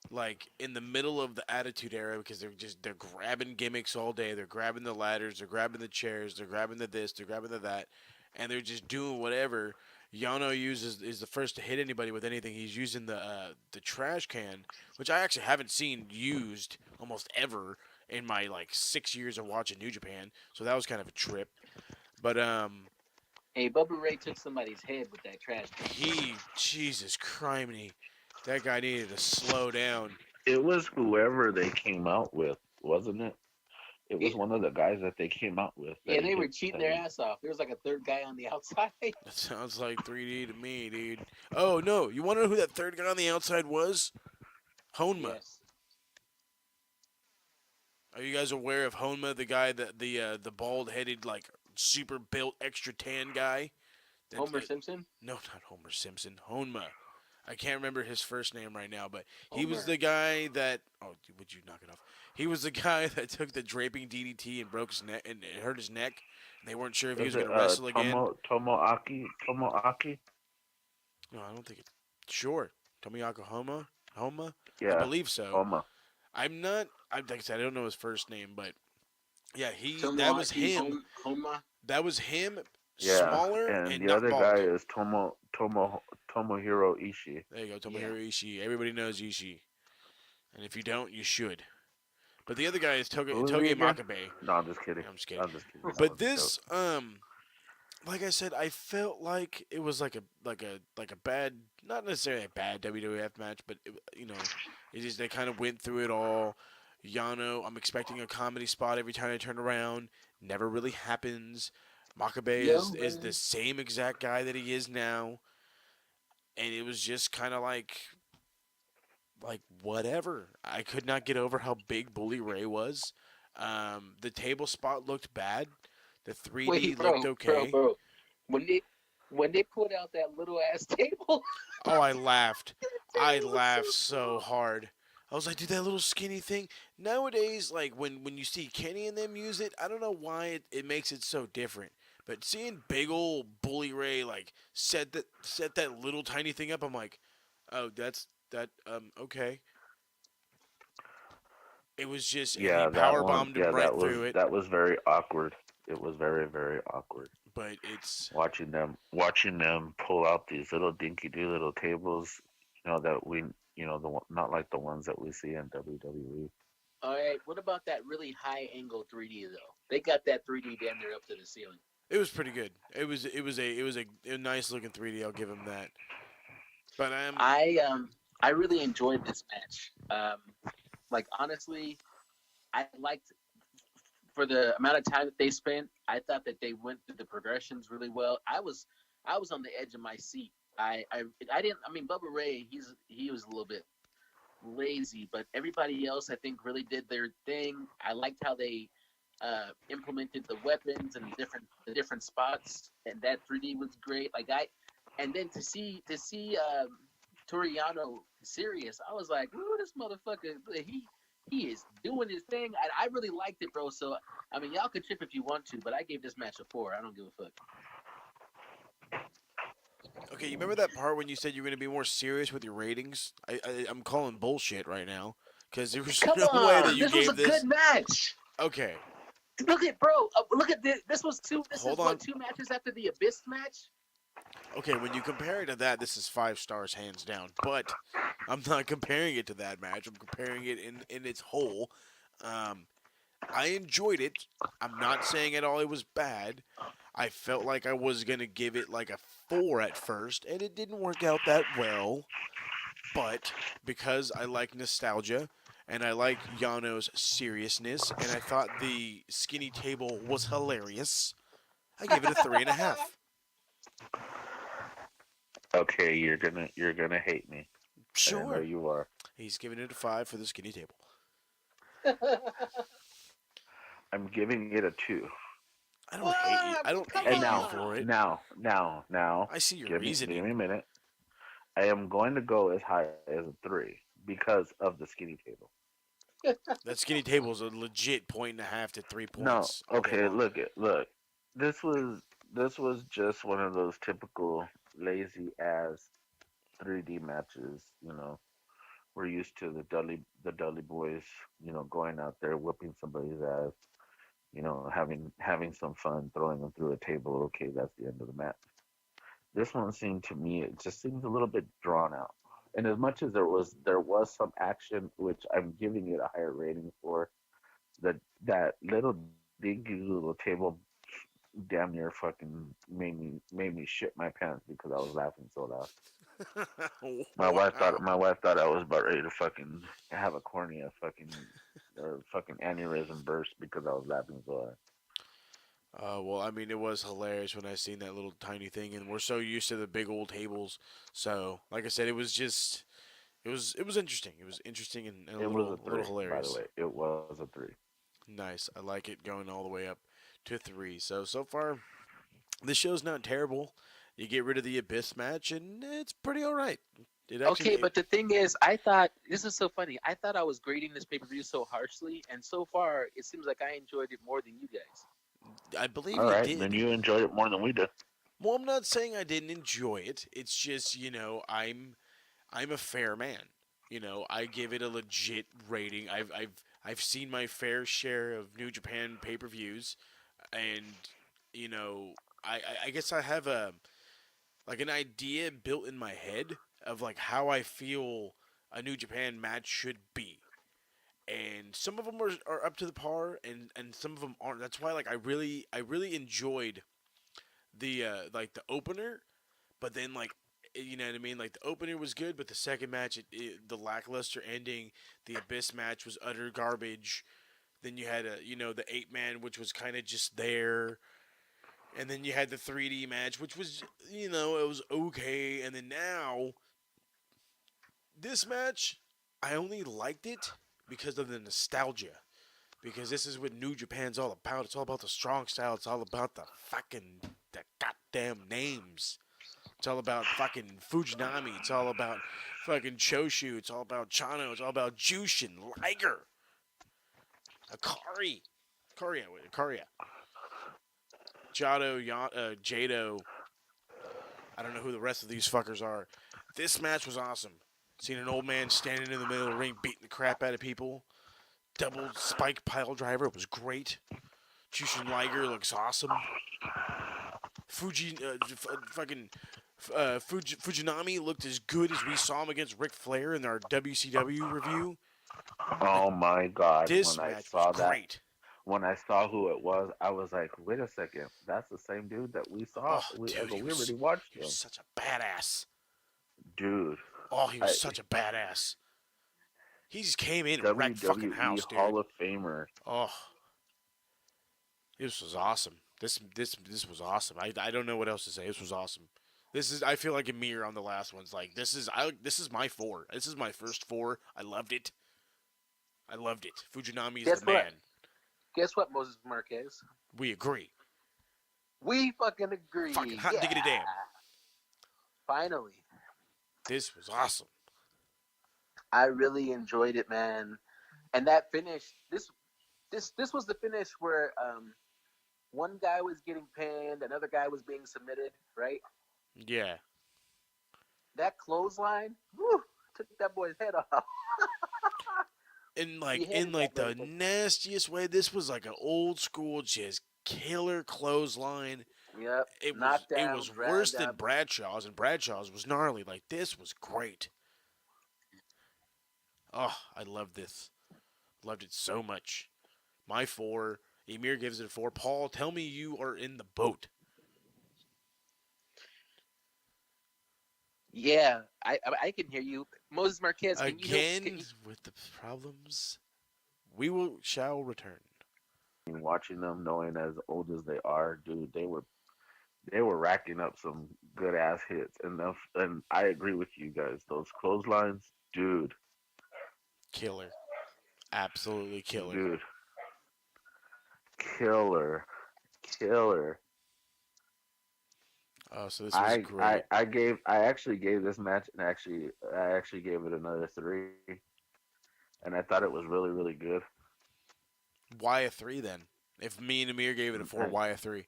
like in the middle of the Attitude Era, because they're grabbing gimmicks all day. They're grabbing the ladders, they're grabbing the chairs, they're grabbing the this, they're grabbing the that, and they're just doing whatever. Yano is the first to hit anybody with anything. He's using the trash can, which I actually haven't seen used almost ever in my like 6 years of watching New Japan. So that was kind of a trip. But Hey, Bubba Ray took somebody's head with that trash can. Jesus criminy, that guy needed to slow down. It was whoever they came out with, wasn't it? It was Yeah, one of the guys that they came out with. yeah, they were cheating their ass off. There was like a third guy on the outside. That sounds like 3D to me, dude. Oh no, you want to know who that third guy on the outside was? Honma. Yes. Are you guys aware of Honma, the guy that the bald-headed, like super built, extra tan guy? Homer Simpson? No, not Homer Simpson. Honma. I can't remember his first name right now, but he was Homer. the guy that. Oh, would you knock it off? He was the guy that took the draping DDT and broke his neck and it hurt his neck. And they weren't sure if he was going to wrestle again. Tomoaki? No, I don't think it. Sure, Tomoyako Homa. Yeah, I believe so. Homa. I'm not. Like I said, I don't know his first name, but yeah, that was Tomoaki him. Homa. That was him. Yeah, Smaller and the not other bald. guy is Tomohiro Ishii. There you go, Tomohiro Ishii. Everybody knows Ishii, and if you don't, you should. But the other guy is Toge Makabe. No, I'm just kidding. I'm just kidding. I'm just kidding. But this, like I said, I felt like it was like a bad, not necessarily a bad WWF match, but it just they kind of went through it all. Yano, I'm expecting a comedy spot every time I turn around. Never really happens. Makabe is the same exact guy that he is now, and it was just kind of like whatever. I could not get over how big Bully Ray was. The table spot looked bad. The 3D looked okay. Bro. When they put out that little ass table. Oh, I laughed. I laughed so hard. I was like, dude, that little skinny thing. Nowadays, like when you see Kenny and them use it, I don't know why it makes it so different. But seeing big old Bully Ray like set that little tiny thing up, I'm like, oh, that's okay. It was just he power bombed him right through it. That was very awkward. It was very, very awkward. But it's watching them pull out these little dinky little tables, that not like the ones that we see in WWE. All right, what about that really high angle 3D though? They got that 3D damn near up to the ceiling. It was pretty good. It was a nice looking 3D. I'll give him that. But I really enjoyed this match. Like honestly, I liked for the amount of time that they spent. I thought that they went through the progressions really well. I was on the edge of my seat. I didn't. I mean, Bubba Ray, he was a little bit lazy, but everybody else I think really did their thing. I liked how they implemented the weapons and the different spots, and that 3D was great. And then to see Toriano serious, I was like, ooh, this motherfucker, he is doing his thing. I really liked it, bro. So I mean, y'all could trip if you want to, but I gave this match a 4. I don't give a fuck. okay, you remember that part when you said you were going to be more serious with your ratings? I'm calling bullshit right now because there was Come no way that on, you this was gave a this. good match. Okay, Look at bro. Look at this. This was two. This Hold is on. what 2 matches after the Abyss match. okay. When you compare it to that, this is 5 stars hands down. But I'm not comparing it to that match. I'm comparing it in its whole. Um, I enjoyed it. I'm not saying at all it was bad. I felt like I was gonna give it like a 4 at first, and it didn't work out that well. But because I like nostalgia and I like Yano's seriousness, and I thought the skinny table was hilarious, I give it a 3.5. Okay, you're gonna hate me. I know Sure. you are. He's giving it a 5 for the skinny table. I'm giving it a 2. I don't hate you. I don't Come hate And you now, for it. now, I see your give me reasoning. a minute. I am going to go as high as a 3 because of the skinny table. That skinny table is a legit 1.5 to 3 No, points all day okay, long. look. This was just one of those typical lazy ass 3D matches. We're used to the Dudley boys, going out there whipping somebody's ass, having some fun, throwing them through a table. Okay, that's the end of the match. This one seemed to me, it just seems a little bit drawn out. And as much as there was some action, which I'm giving it a higher rating for, that little dinky little table damn near fucking made me shit my pants because I was laughing so loud. Wow. My wife thought I was about ready to fucking have a cornea or fucking aneurysm burst because I was laughing so hard. Well, I mean, it was hilarious when I seen that little tiny thing, and we're so used to the big old tables. So, like I said, it was interesting. It was interesting and a It was a little 3, by the hilarious. way. It was a 3. Nice. I like it going all the way up to 3. So far, this show's not terrible. You get rid of the Abyss match, and it's pretty all right. It actually, Okay, but the thing is, I thought this is so funny. I thought I was grading this pay-per-view so harshly, and so far it seems like I enjoyed it more than you guys. I believe All you right, then did. you enjoyed it more than we did. Well, I'm not saying I didn't enjoy it. It's just, I'm a fair man. I give it a legit rating. I've seen my fair share of New Japan pay-per-views, and you know, I guess I have an idea built in my head of like how I feel a New Japan match should be. And some of them are up to the par, and some of them aren't. That's why I really enjoyed the opener, but then you know what I mean. Like the opener was good, but the second match, the lackluster ending, the Abyss match was utter garbage. Then you had the 8-man, which was kind of just there, and then you had the 3D match, which was it was okay, and then now this match, I only liked it because of the nostalgia. Because this is what New Japan's all about. It's all about the strong style. It's all about the goddamn names. It's all about fucking Fujinami. It's all about fucking Choshu. It's all about Chano. It's all about Jushin, Liger, Akari, Karia, Jado. I don't know who the rest of these fuckers are. This match was awesome. Seeing an old man standing in the middle of the ring beating the crap out of people. Double spike pile driver was great. Jushin Liger looks awesome. Fucking Fujinami looked as good as we saw him against Ric Flair in our WCW review. Oh my God! This When I match was saw that, great. when I saw who it was, I was like, "Wait a second, that's the same dude that we saw. Oh, I dude, go, we already watched he was him, such a badass. dude." Oh, he was I such a badass. He just came in and wrecked fucking WWE house, Hall dude. of Famer. Oh, this was awesome. This was awesome. I don't know what else to say. This was awesome. I feel like Amir on the last one's like this is my 4. This is my first 4. I loved it. I loved it. Fujinami is the man. Guess what, Moses Marquez? We agree. We fucking agree. Fucking hot diggity damn. Finally. This was awesome. I really enjoyed it, man. And that finish, this was the finish where one guy was getting pinned, another guy was being submitted, right? Yeah. That clothesline, whew, took that boy's head off. In the nastiest way, this was like an old school just killer clothesline. Yep. It down, was worse than Bradshaw's, and Bradshaw's was gnarly. Like, this was great. Oh, I love this. Loved it so much. My 4. Emir gives it a 4. Paul, tell me you are in the boat. Yeah, I can hear you. Moses Marquez, Again, with the problems, we shall return. Watching them, knowing as old as they are, dude, they were racking up some good ass hits, and I agree with you guys. Those clotheslines, dude, killer, absolutely killer, dude, killer. Oh, so this was great. I actually gave this match, and I actually gave it another 3, and I thought it was really, really good. Why a 3 then? If me and Amir gave it a 4, why a 3?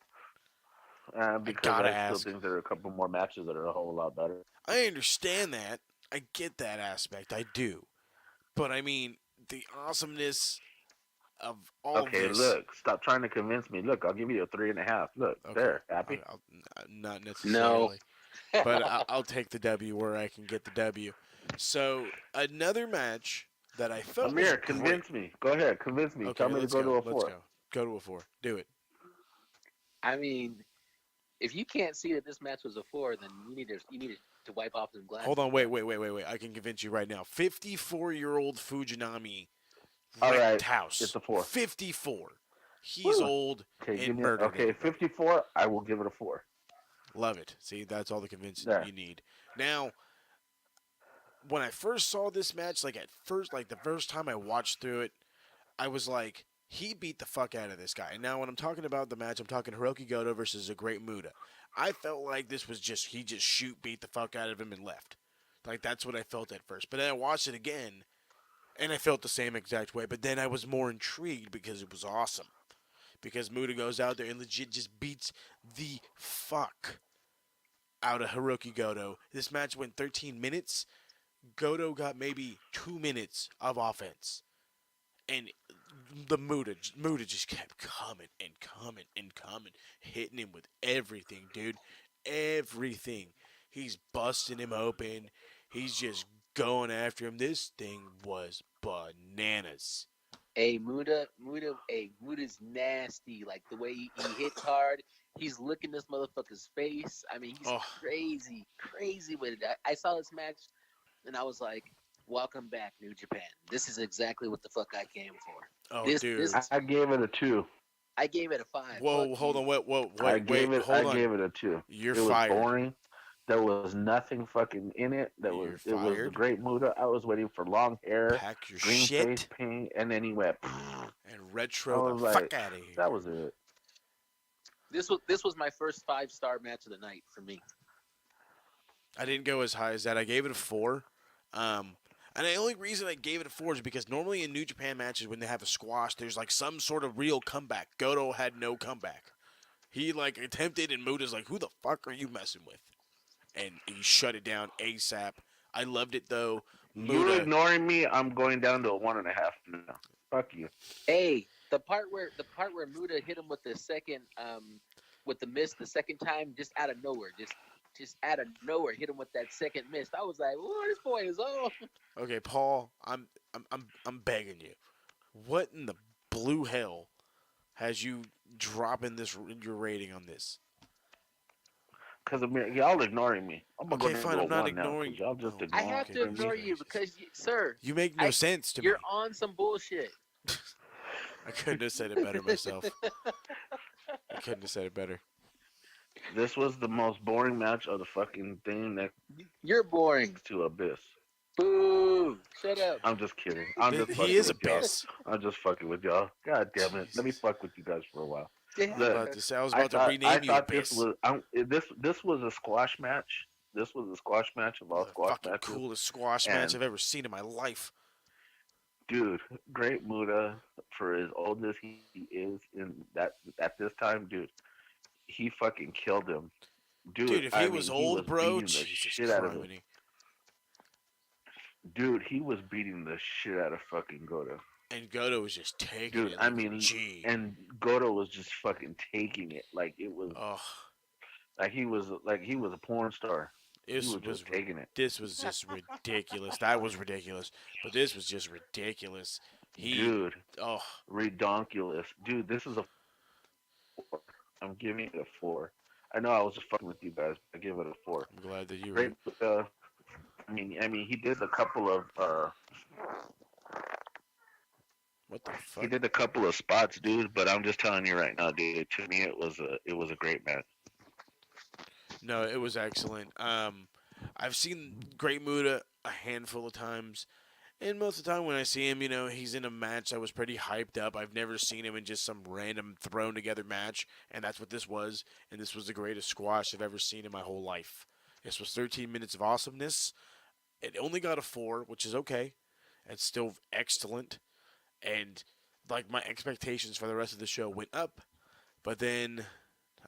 Because I still think there are a couple more matches that are a whole lot better. I understand that. I get that aspect. I do. But I mean, the awesomeness of all okay, this. Look, stop trying to convince me. Look, I'll give you a 3.5. Look, okay. There, happy? Not necessarily. No. But I'll take the W where I can get the W. So, another match that I felt Amir, was convince great. me. Go ahead, convince me. Okay, Tell me to go to a 4. Let's go. Go to a 4. Do it. I mean, if you can't see that this match was a 4, then you need to wipe off some glasses. Hold on, wait. I can convince you right now. 54-year-old Fujinami All right, house. it's a 4. 54. He's old and murdered. Okay, 54. I will give it a 4. Love it. See, that's all the convincing you need. Now, when I first saw this match, the first time I watched through it, I was like, he beat the fuck out of this guy. And now when I'm talking about the match, I'm talking Hiroki Goto versus a Great Muta. I felt like this was he beat the fuck out of him and left. Like, that's what I felt at first. But then I watched it again, and I felt the same exact way. But then I was more intrigued because it was awesome. Because Muta goes out there and legit just beats the fuck out of Hiroki Goto. This match went 13 minutes. Goto got maybe 2 minutes of offense. And the Muta just kept coming and coming and coming, hitting him with everything, dude. Everything. He's busting him open. He's just going after him. This thing was bananas. Muda's nasty. Like, the way he hits hard. He's looking this motherfucker's face. I mean, he's crazy with it. I saw this match, and I was like, welcome back, New Japan. This is exactly what the fuck I came for. Oh, dude. I gave it a 2. I gave it a 5. Whoa, hold on, wait, I gave it a 2. You're it was fired. Boring. There was nothing fucking in it. It was the Great Muta. I was waiting for long hair, Pack your green shit, face paint, and then he went and retro the fuck out of here. That was it. This was my first 5-star match of the night for me. I didn't go as high as that. I gave it a 4. And the only reason I gave it a 4 is because normally in New Japan matches when they have a squash, there's like some sort of real comeback. Goto had no comeback. He like attempted, and Muta's like, "Who the fuck are you messing with?" And he shut it down ASAP. I loved it though. You ignoring me? I'm going down to a 1.5 now. Fuck you. Hey, the part where Muta hit him with the second, with the miss the second time, just out of nowhere, just just out of nowhere hit him with that second miss. I was like, "Oh, this boy is on." Okay, Paul, I'm begging you. What in the blue hell has you dropping your rating on this? Because y'all ignoring me. I'm gonna Okay, go down fine. to a I'm not 1 now ignoring. because y'all just Oh, I ignoring have okay, to goodness ignore you gracious. because, sir, You make no sense to me. you're on some bullshit. I couldn't have said it better myself. I couldn't have said it better. This was the most boring match of the fucking thing next You're boring. to Abyss. Boo! Shut up. I'm just kidding. I'm just He fucking is with y'all. Abyss. I'm just fucking with y'all. God damn it. Let me Jesus. fuck with you guys for a while. I was Yeah. about to say. I was I about to thought rename you this Abyss. was this was a squash match. This was a squash match of all The squash fucking matches. coolest squash match And I've ever seen in my life. dude, Great Muda for as old as he is in that at this time, dude, he fucking killed him. Dude, Dude, if I he was mean, he old, was bro, beating the Jesus shit out of him. criminy. Dude, he was beating the shit out of fucking Goto. And Goto was just taking Dude, it I like a mean, G. and Goto was just fucking taking it like it was Oh, like he was a porn star. He was just taking it. this was just ridiculous. That was ridiculous, but this was just ridiculous. Dude, Oh, redonkulous. Dude, this is a 4. I'm giving it a 4. I know I was just fucking with you guys. I give it a 4. I'm glad that you were. Great. I mean, he did a couple of What the he fuck? did a couple of spots, dude. But I'm just telling you right now, dude. To me, it was a great match. No, it was excellent. I've seen Great Muda a handful of times, and most of the time when I see him, he's in a match that was pretty hyped up. I've never seen him in just some random thrown together match, and that's what this was. And this was the greatest squash I've ever seen in my whole life. This was 13 minutes of awesomeness. It only got a 4, which is okay. It's still excellent. And like my expectations for the rest of the show went up, but then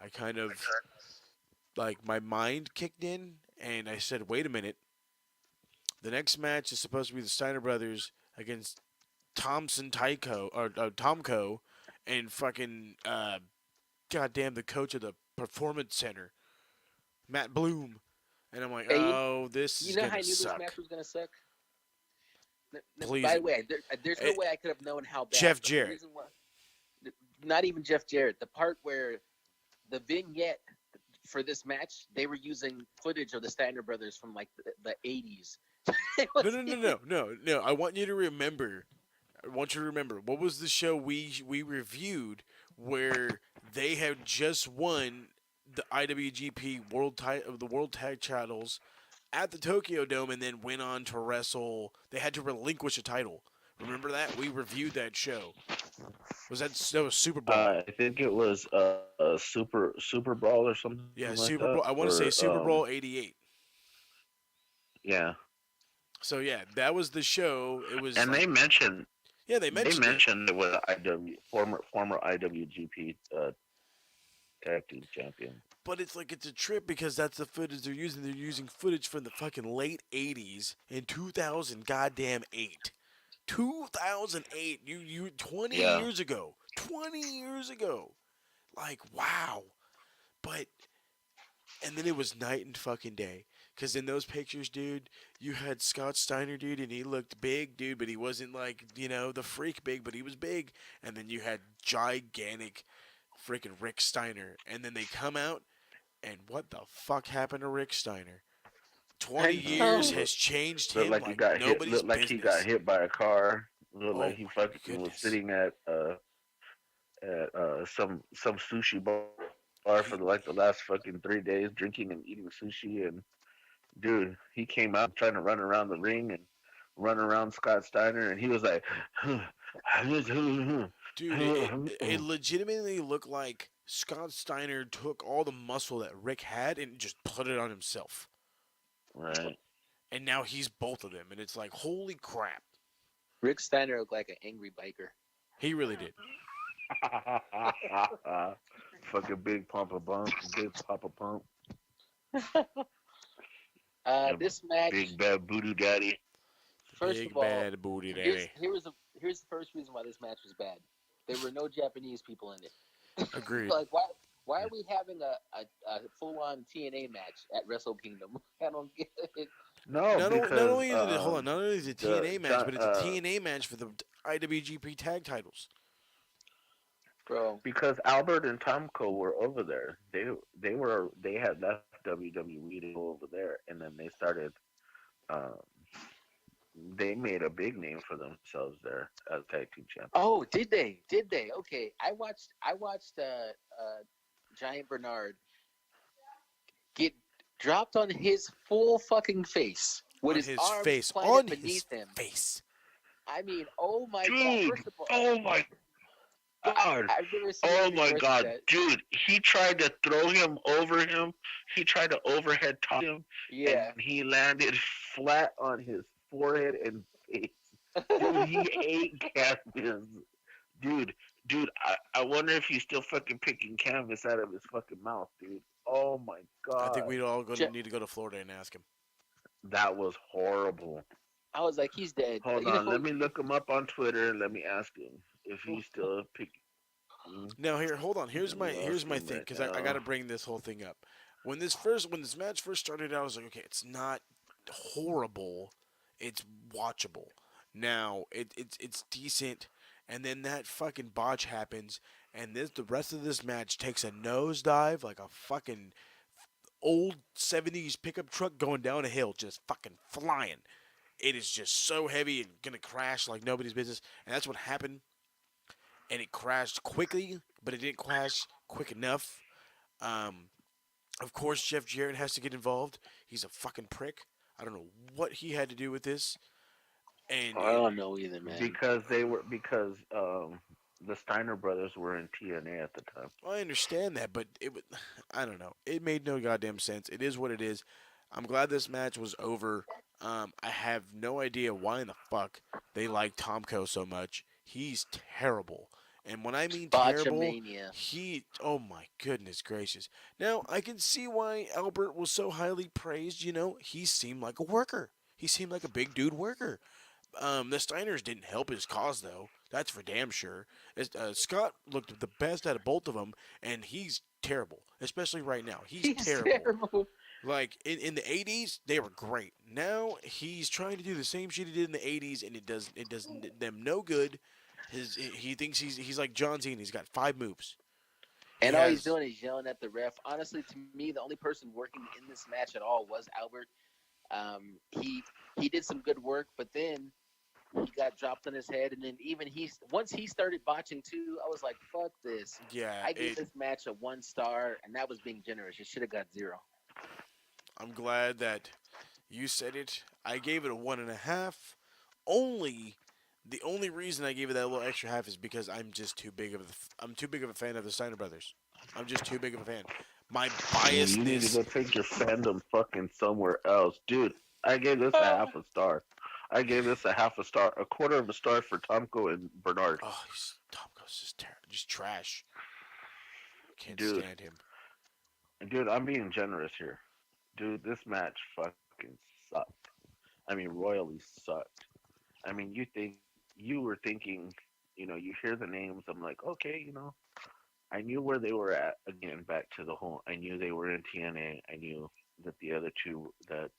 I kind of like my mind kicked in and I said, "Wait a minute. The next match is supposed to be the Steiner brothers against Tomko and fucking goddamn the coach of the performance center, Matt Bloom." And I'm like, Hey, "Oh, this is You know how I gonna knew this suck." match was gonna suck? Please. By the way, there's no way I could have known how bad. Jeff but the Jarrett. reason why- Not even Jeff Jarrett. The part where the vignette for this match, they were using footage of the Steiner brothers from like the 80s. No. I want you to remember. What was the show we reviewed where they had just won the IWGP the World Tag Titles at the Tokyo Dome and then went on to wrestle. They had to relinquish a title. Remember that? We reviewed that show. That was Super Brawl? I think it was Super Brawl or something. Yeah, like Super that, Brawl. I want to say or, Super Brawl '88. Yeah. So yeah, that was the show. It was. And they mentioned. Yeah, they mentioned it was former IWGP tag team champion. But it's like it's a trip because that's the footage they're using. They're using footage from the fucking late '80s in 2000 goddamn 8. 2008. You 20 years ago. 20 years ago. Like wow. But and then it was night and fucking day. Because in those pictures, dude, you had Scott Steiner, dude, and he looked big, dude, but he wasn't like, the freak big, but he was big. And then you had gigantic freaking Rick Steiner. And then they come out, and what the fuck happened to Rick Steiner? 20 years has changed him like nobody's Looked like business. he got hit by a car. Looked like he fucking goodness. was sitting at some sushi bar for the last fucking 3 days, drinking and eating sushi. And dude, he came out trying to run around the ring and run around Scott Steiner, and he was like, dude, it legitimately looked like Scott Steiner took all the muscle that Rick had and just put it on himself. Right. And now he's both of them, and it's like, holy crap. Rick Steiner looked like an angry biker. He really did. Fucking big Papa Pump. This match. Big bad booty daddy. First Big of all, bad booty daddy. Here's the first reason why this match was bad. There were no Japanese people in it. Agreed. Like Why are we having a full on TNA match at Wrestle Kingdom? I don't get it. No, Not because only is it hold on, not only is it a TNA match, but it's a uh, TNA match for the IWGP tag titles. Bro. because Albert and Tomko were over there. They had left WWE to go over there, and then they started. Um, they made a big name for themselves there as tag team champions. Oh, did they? Did they? Okay, I watched Giant Bernard get dropped on his full fucking face with On his his arms face. planted On beneath his him. face. I mean, oh my god! Dude, First of all, oh my God. I've never seen Oh anything my worse God, than that. dude! He tried to throw him over him. He tried to overhead toss him, Yeah. and he landed flat on his forehead and face. Dude, he ate canvas. Dude, I wonder if he's still fucking picking canvas out of his fucking mouth, dude. Oh my I think God, we'd all need to go to Florida and ask him. that was horrible. I was like, he's dead. Hold You on, know, let me look him up on Twitter and let me ask him if he's still picking. Now here, hold on. Here's my Let me ask him thing right because I got now. to bring this whole thing up. When this match first started out, I was like, okay, it's not horrible, it's watchable. Now it's decent, and then that fucking botch happens, and the rest of this match takes a nosedive like a fucking old '70s pickup truck going down a hill, just fucking flying. It is just so heavy and gonna crash like nobody's business, and that's what happened. And it crashed quickly, but it didn't crash quick enough. Um, of course, Jeff Jarrett has to get involved. He's a fucking prick. I don't know what he had to do with this. And I don't know either, man. Because the Steiner brothers were in TNA at the time. I understand that, but I don't know. It made no goddamn sense. It is what it is. I'm glad this match was over. I have no idea why in the fuck they like Tomko so much. He's terrible. And when I mean terrible, oh my goodness gracious. Now, I can see why Albert was so highly praised, he seemed like a worker. He seemed like a big dude worker. The Steiners didn't help his cause, though. That's for damn sure. Scott looked the best out of both of them, and he's terrible, especially right now. He's terrible. Like, in the 80s, they were great. Now, he's trying to do the same shit he did in the 80s, and it does them no good. He thinks he's like John Cena. He's got 5 moves. And all he's doing is yelling at the ref. Honestly, to me, the only person working in this match at all was Albert. He did some good work, but then he got dropped on his head, and then once he started botching too, I was like, "Fuck this!" Yeah, I gave this match a 1 star, and that was being generous. It should have got 0. I'm glad that you said it. I gave it a 1.5. The only reason I gave it that little extra half is because I'm just too big of a fan of the Steiner brothers. I'm just too big of a fan. My biasness. You need to go take your fandom fucking somewhere else, dude. I gave this a half a star. I gave this a half a star, a quarter of a star for Tomko and Bernard. Oh, Tomko's just trash. Can't Dude. stand him. Dude, I'm being generous here. Dude, this match fucking sucked. I mean, royally sucked. I mean, you were thinking, you hear the names. I'm like, okay, I knew where they were at. Again, back to the whole, I knew they were in TNA. I knew that the other two, that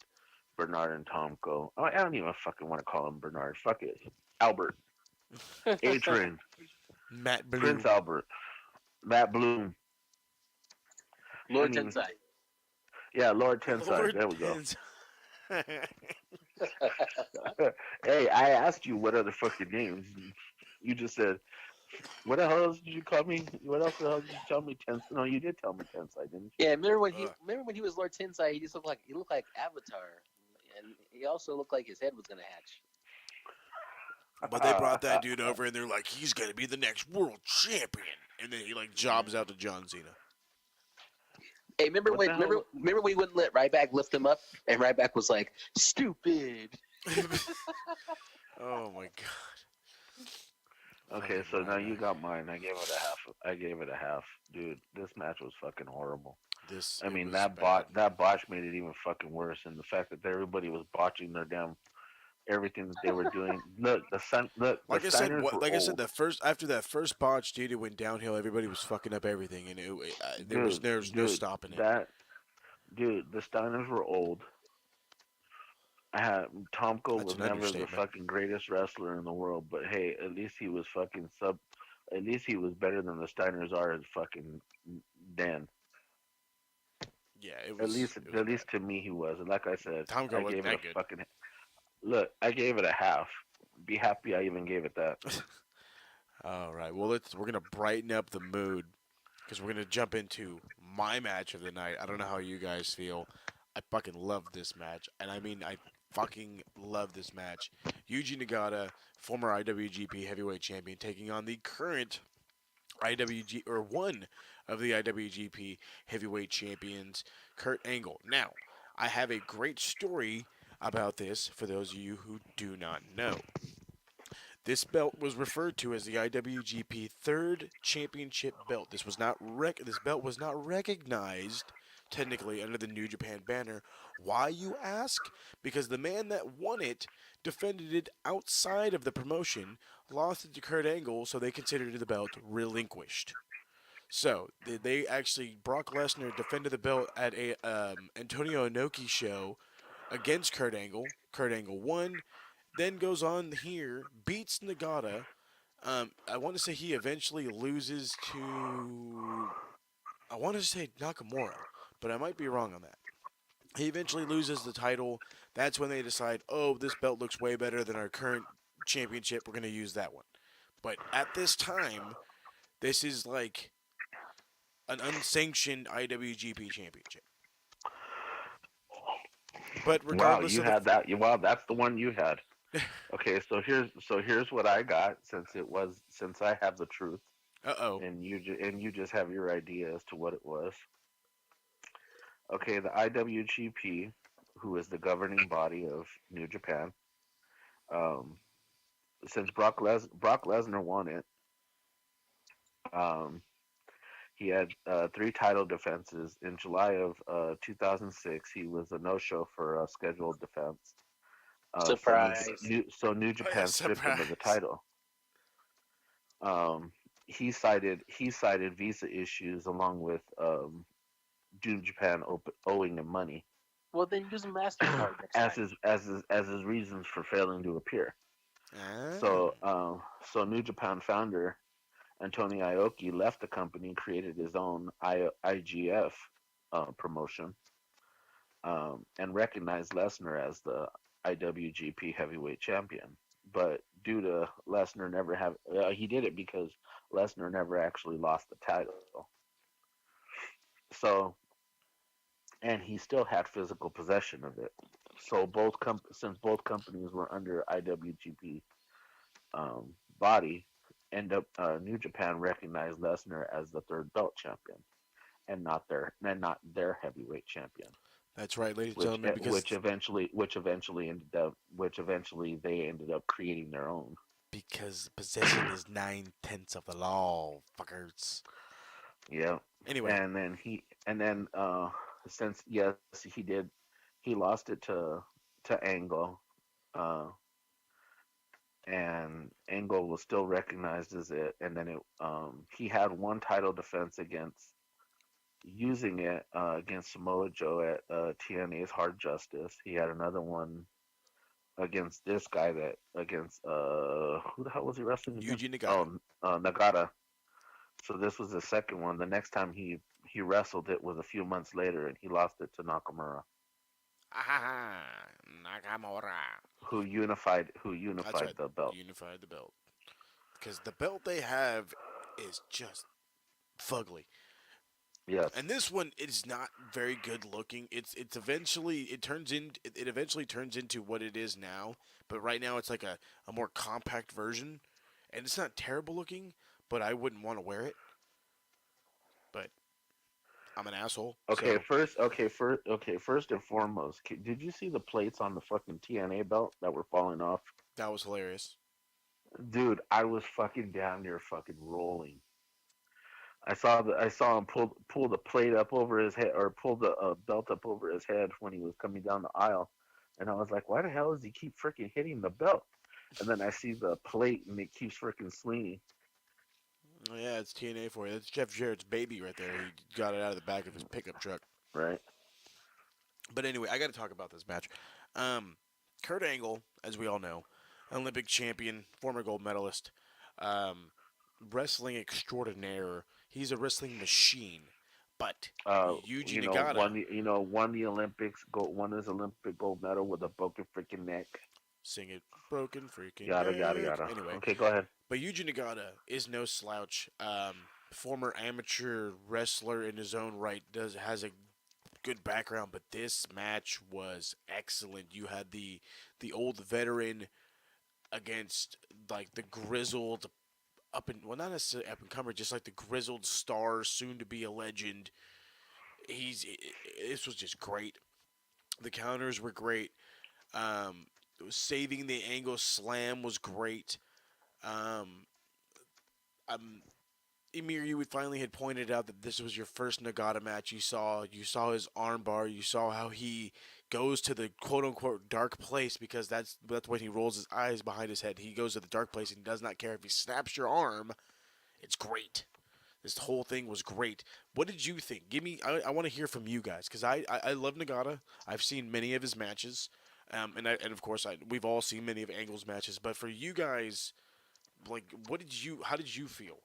Bernard and Tomko. Oh, I don't even fucking want to call him Bernard. Fuck it. Albert. Adrian. Matt Bloom. Prince Albert. Matt Bloom. Lord Tensai. Yeah, Lord Tensai. There we go. Hey, I asked you what other fucking names. You just said, what the hell else did you call me? What else the hell did you tell me? No, you did tell me Tensai, didn't you? Yeah, remember when he was Lord Tensai? He looked like Avatar, and he also looked like his head was gonna hatch. But they brought that dude over, and they're like, he's gonna be the next world champion, and then he jobs out to John Cena. Hey, remember when we wouldn't let Ryback lift him up, and Ryback was like, "Stupid." Oh my god. Okay, so now you got mine. I gave it a half. Dude, this match was fucking horrible. That botch made it even fucking worse, and the fact that everybody was botching their damn everything that they were doing. Look, the Like I said, Steiners were like I said, old, the first after that first botch, dude, it went downhill. Everybody was fucking up everything, and dude. there was no Dude, stopping it. that dude, the Steiners were old. I had Tomko That's was an never the understatement. fucking greatest wrestler in the world, but hey, at least he was fucking sub. At least he was better than the Steiners are as fucking then. Yeah, it was At bad. least to me he was. And like I said, Tomko I wasn't gave it a that good. fucking look. I gave it a half. Be happy I even gave it that. All right, well we're gonna brighten up the mood because we're gonna jump into my match of the night. I don't know how you guys feel. I fucking love this match, and I mean I fucking love this match. Yuji Nagata, former IWGP Heavyweight Champion, taking on the current IWG or one of the IWGP Heavyweight Champions, Kurt Angle. Now, I have a great story about this for those of you who do not know. This belt was referred to as the IWGP Third Championship belt. This belt was not recognized technically under the New Japan banner. Why, you ask? Because the man that won it defended it outside of the promotion, lost it to Kurt Angle, so they considered the belt relinquished. So they actually Brock Lesnar defended the belt at a Antonio Inoki show against Kurt Angle. Kurt Angle won, then goes on here, beats Nagata. I want to say he eventually loses to, I want to say Nakamura, but I might be wrong on that. He eventually loses the title. That's when they decide, oh, this belt looks way better than our current championship. We're going to use that one. But at this time, this is like an unsanctioned IWGP championship. But Wow, regardless you of the, had that. Wow, that's the one you had. Okay, so here's what I got since I have the truth uh-oh, and you just have your idea as to what it was. Okay, the IWGP, who is the governing body of New Japan, um, since Brock Lesnar won it, um, he had three title defenses. In July of 2006, he was a no-show for a scheduled defense. Surprise. New oh yeah, Japan stripped him of the surprise. title. Um, he cited visa issues along with New Japan owing him money Well, then use a MasterCard next as time. his reasons for failing to appear. Ah. So New Japan founder Antonio Inoki left the company and created his own IGF promotion, and recognized Lesnar as the IWGP Heavyweight Champion. But due to Lesnar never have, he did it because Lesnar never actually lost the title. So, and he still had physical possession of it. So since both companies were under IWGP body, New Japan recognized Lesnar as the third belt champion and not their heavyweight champion, That's right, ladies and gentlemen, because which eventually they ended up creating their own. possession is 9/10 of the law, fuckers. Yeah, Anyway, and then since yes he did, he lost it to Angle, uh, and Angle was still recognized as it, and then he had one title defense against using it against Samoa Joe at TNA's Hard Justice. He had another one against this guy that against who the hell was he wrestling against? Yuji Nagata. Oh, Nagata. So this was the second one. The next time he wrestled it was a few months later, and he lost it to Nakamura, Ah, Nakamura. who That's unified right, the belt. unified the belt. Because the belt they have is just fugly. Yes. And this one is not very good looking. It's eventually it eventually turns into what it is now. But right now it's like a more compact version, and it's not terrible looking. But I wouldn't want to wear it. But I'm an asshole. Okay, So first and foremost, did you see the plates on the fucking TNA belt that were falling off? that was hilarious. Dude, I was fucking down there fucking rolling. I saw him pull the plate up over his head, or pull the belt up over his head when he was coming down the aisle. And I was like, why the hell does he keep freaking hitting the belt? And then I see the plate and it keeps freaking swinging. Oh, yeah, it's TNA for you. That's Jeff Jarrett's baby right there. He got it out of the back of his pickup truck. Right. But anyway, I got to talk about this match. Um, Kurt Angle, as we all know, Olympic champion, former gold medalist, um, wrestling extraordinaire. He's a wrestling machine. But Yuji Nagata, Won the Olympics, won his Olympic gold medal with a broken freaking neck. sing it, broken freaking Yada neck. yada yada. Anyway, Okay, go ahead. but Yuji Nagata is no slouch. Former amateur wrestler in his own right, has a good background, but this match was excellent. You had the old veteran against like the grizzled not necessarily up and comer, just like the grizzled star, soon to be a legend. This was just great. The counters were great. Um, Saving the angle slam was great. Um, um, Emir, you finally had pointed out that this was your first Nagata match. You saw his armbar. You saw how he goes to the quote unquote dark place, because that's when he rolls his eyes behind his head. He goes to the dark place and does not care if he snaps your arm. It's great. This whole thing was great. What did you think? I want to hear from you guys, because I love Nagata. I've seen many of his matches, and of course we've all seen many of Angle's matches. But for you guys, like, how did you feel?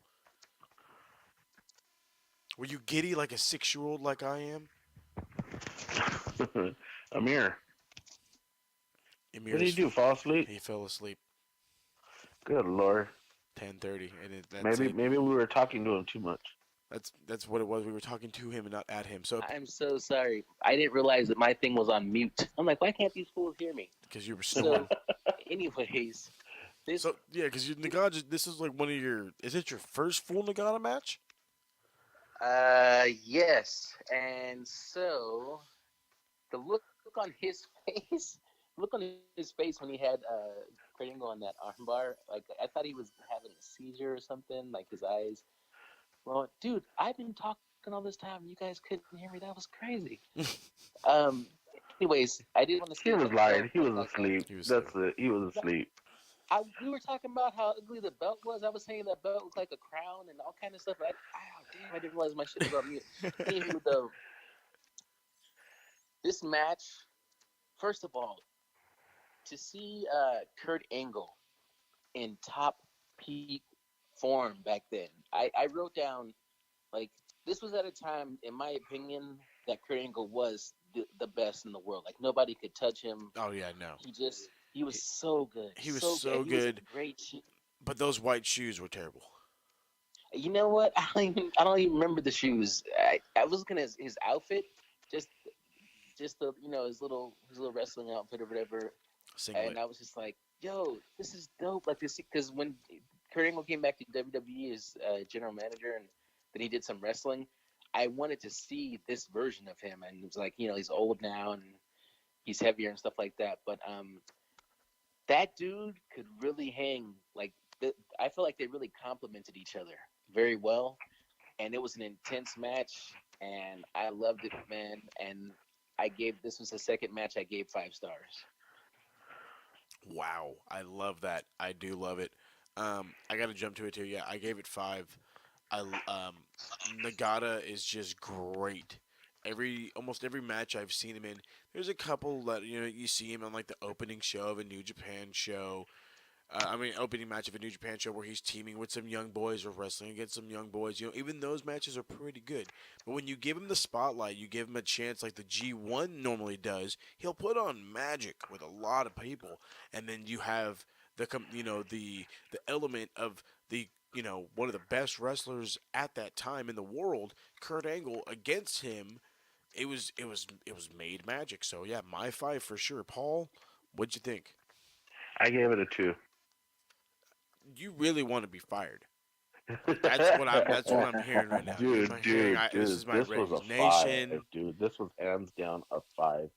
Were you giddy like a 6-year-old like I am? Amir. Emir's, What did he do? Fall asleep? He fell asleep. Good Lord. 10:30, and maybe we were talking to him too much. That's what it was. We were talking to him and not at him. So I'm so sorry. I didn't realize that my thing was on mute. I'm like, why can't these fools hear me? Because you were snoring. So, anyways, because Nagata. This is like one of your. Is it your first full Nagata match? Yes. And so the look on his face, when he had Kurt Angle on that armbar, like I thought he was having a seizure or something, like his eyes. Well, dude, I've been talking all this time. You guys couldn't hear me. That was crazy. Anyways, I did want to. He was lying. He was asleep. That's it. He was asleep. We were talking about how ugly the belt was. I was saying that belt looked like a crown and all kind of stuff. I didn't realize my shit was on mute. Anywho, though, this match, first of all, to see Kurt Angle in top peak form back then, I wrote down, like, this was at a time, in my opinion, that Kurt Angle was the best in the world. Like, nobody could touch him. Oh yeah, no. He was so good. He was so good. Great. But those white shoes were terrible. You know what? I don't even remember the shoes. I was looking at his outfit, just the his little wrestling outfit or whatever. Singlet. And I was just like, yo, this is dope. Like this, because when Kurt Angle came back to WWE as general manager, and then he did some wrestling, I wanted to see this version of him. And it was like, he's old now and he's heavier and stuff like that. But that dude could really hang. Like, I feel like they really complemented each other very well, and it was an intense match, and I loved it, man. And this was the second match I gave 5 stars. Wow, I love that. I do love it. I got to jump to it too. Yeah, I gave it 5. Nagata is just great. Almost every match I've seen him in, there's a couple that you see him on, like the opening show of a New Japan show. Opening match of a New Japan show where he's teaming with some young boys or wrestling against some young boys. Even those matches are pretty good. But when you give him the spotlight, you give him a chance like the G1 normally does, he'll put on magic with a lot of people. And then you have the element of the one of the best wrestlers at that time in the world, Kurt Angle, against him. It was made magic. So yeah, my 5 for sure. Paul, what'd you think? I gave it a 2. You really want to be fired. That's what I'm hearing right now. Dude, this is my this was a 5, dude. This was hands down a 5.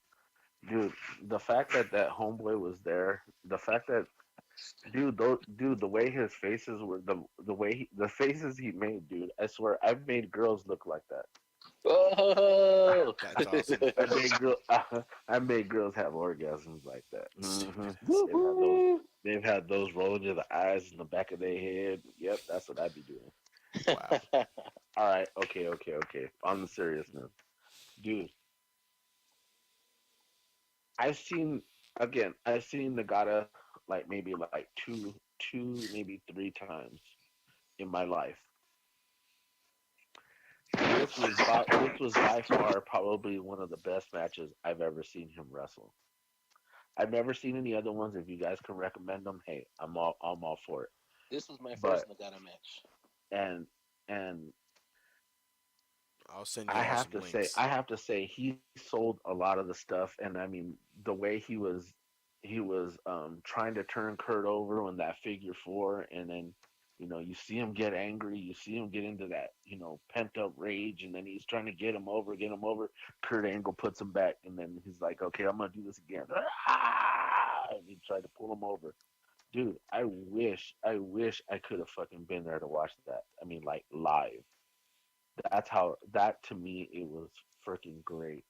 Dude, the fact that homeboy was there, the fact that the way his faces were, the faces he made, dude. I swear, I've made girls look like that. Oh, That's awesome. I made girls have orgasms like that. Stupid ass. They've had those rolling to the eyes in the back of their head. Yep, that's what I'd be doing. Wow. All right, okay. On the serious note, dude, I've seen I've seen Nagata like maybe like maybe three times in my life. This was by far probably one of the best matches I've ever seen him wrestle. I've never seen any other ones. If you guys can recommend them, hey, I'm all for it. this was my first But Nagata match. and and I'll send you all some links. I have to say he sold a lot of the stuff, and I mean the way he was trying to turn Kurt over on that figure four, and then you see him get angry, you see him get into that pent up rage, and then he's trying to get him over. Kurt Angle puts him back, and then he's like, okay, I'm gonna do this again. And he tried to pull him over. Dude, I wish I could have fucking been there to watch that. I mean, like live. That to me it was freaking great.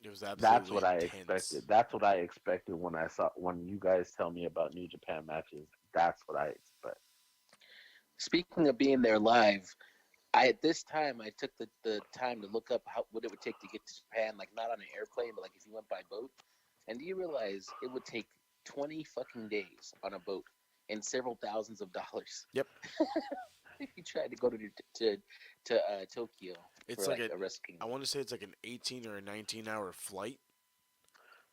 It was That's absolutely what I intense. expected. That's what I expected when you guys tell me about New Japan matches. That's what I expect. Speaking of being there live, at this time I took the time to look up what it would take to get to Japan, like not on an airplane, but like if you went by boat. And do you realize it would take 20 fucking days on a boat and several thousands of dollars? Yep. If you tried to go to Tokyo It's for like a Wrestle I Kingdom. want to say it's like an 18 or a 19-hour flight,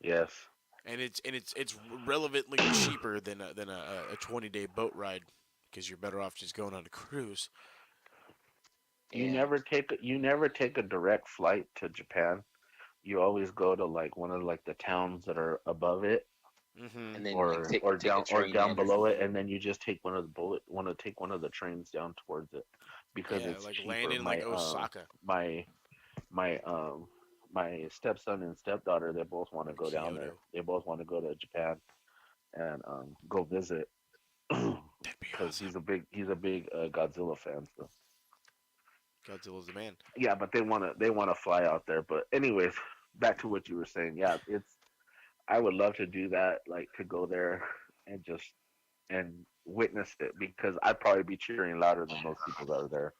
Yes. and it's relevantly cheaper than a 20-day boat ride because you're better off just going on a cruise. You And never take a direct flight to Japan. You always go to like one of like the towns that are above it, Mm-hmm. and then like take a or train down in or below it, something. and then you just take take one of the trains down towards it because Yeah, it's like cheaper. land in like Osaka, My my my stepson and stepdaughter, they both want to or go down there. Kyoto. They both want to go to Japan and go visit That'd be because awesome. he's a big Godzilla fan. So Godzilla's the man. yeah, but they wanna fly out there. But anyways, back to what you were saying. Yeah, it's I would love to do that, like to go there and just and witness it because I'd probably be cheering louder than most people that are there.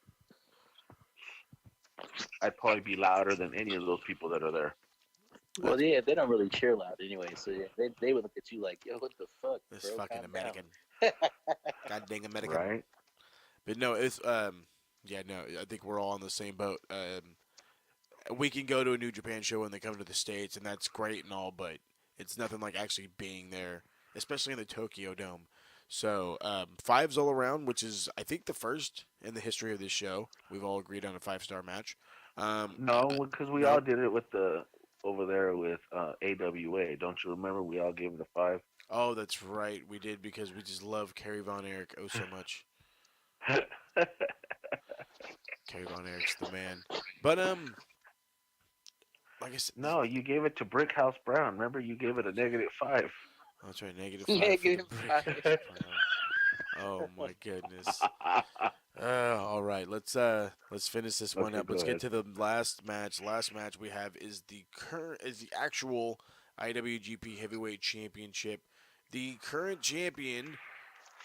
I'd probably be louder than any of those people that are there. Well, yeah, they don't really cheer loud anyway, so yeah, they would look at you like, yo, what the fuck, This bro? fucking Calm American, down. god dang American. Right? But no, it's yeah, no, I think we're all on the same boat. We can go to a New Japan show when they come to the States, and that's great and all, but it's nothing like actually being there, especially in the Tokyo Dome. So, fives all around, which is, I think, the first in the history of this show. We've all agreed on a 5-star match. No, because we all Nope. did it with the over there with AWA. Don't you remember? We all gave it a 5. Oh, that's right. We did because we just love Kerry Von Erich oh so much. Kerry Von Erich's the man. But, like I said, No, you gave it to Brickhouse Brown. Remember, you gave it a -5. oh, that's right, -5 Negative for the 5. Brick. Oh my goodness. All right, let's finish this one Okay, up. go Let's get ahead. to the last match. Last match we have is the actual IWGP Heavyweight Championship. The current champion,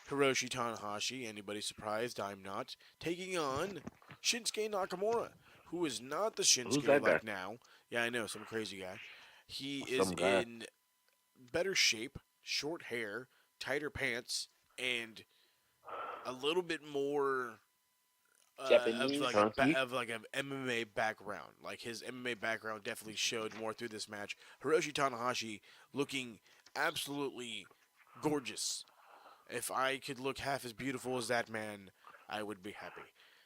Hiroshi Tanahashi. Anybody surprised? I'm not. Taking on Shinsuke Nakamura, who is not the Who's Shinsuke that guy? like now. Yeah, I know, some crazy guy. He is Some guy. in better shape, short hair, tighter pants, and a little bit more Japanese. Chunky? of like an MMA background. Like his MMA background definitely showed more through this match. Hiroshi Tanahashi looking absolutely gorgeous. If I could look half as beautiful as that man, I would be happy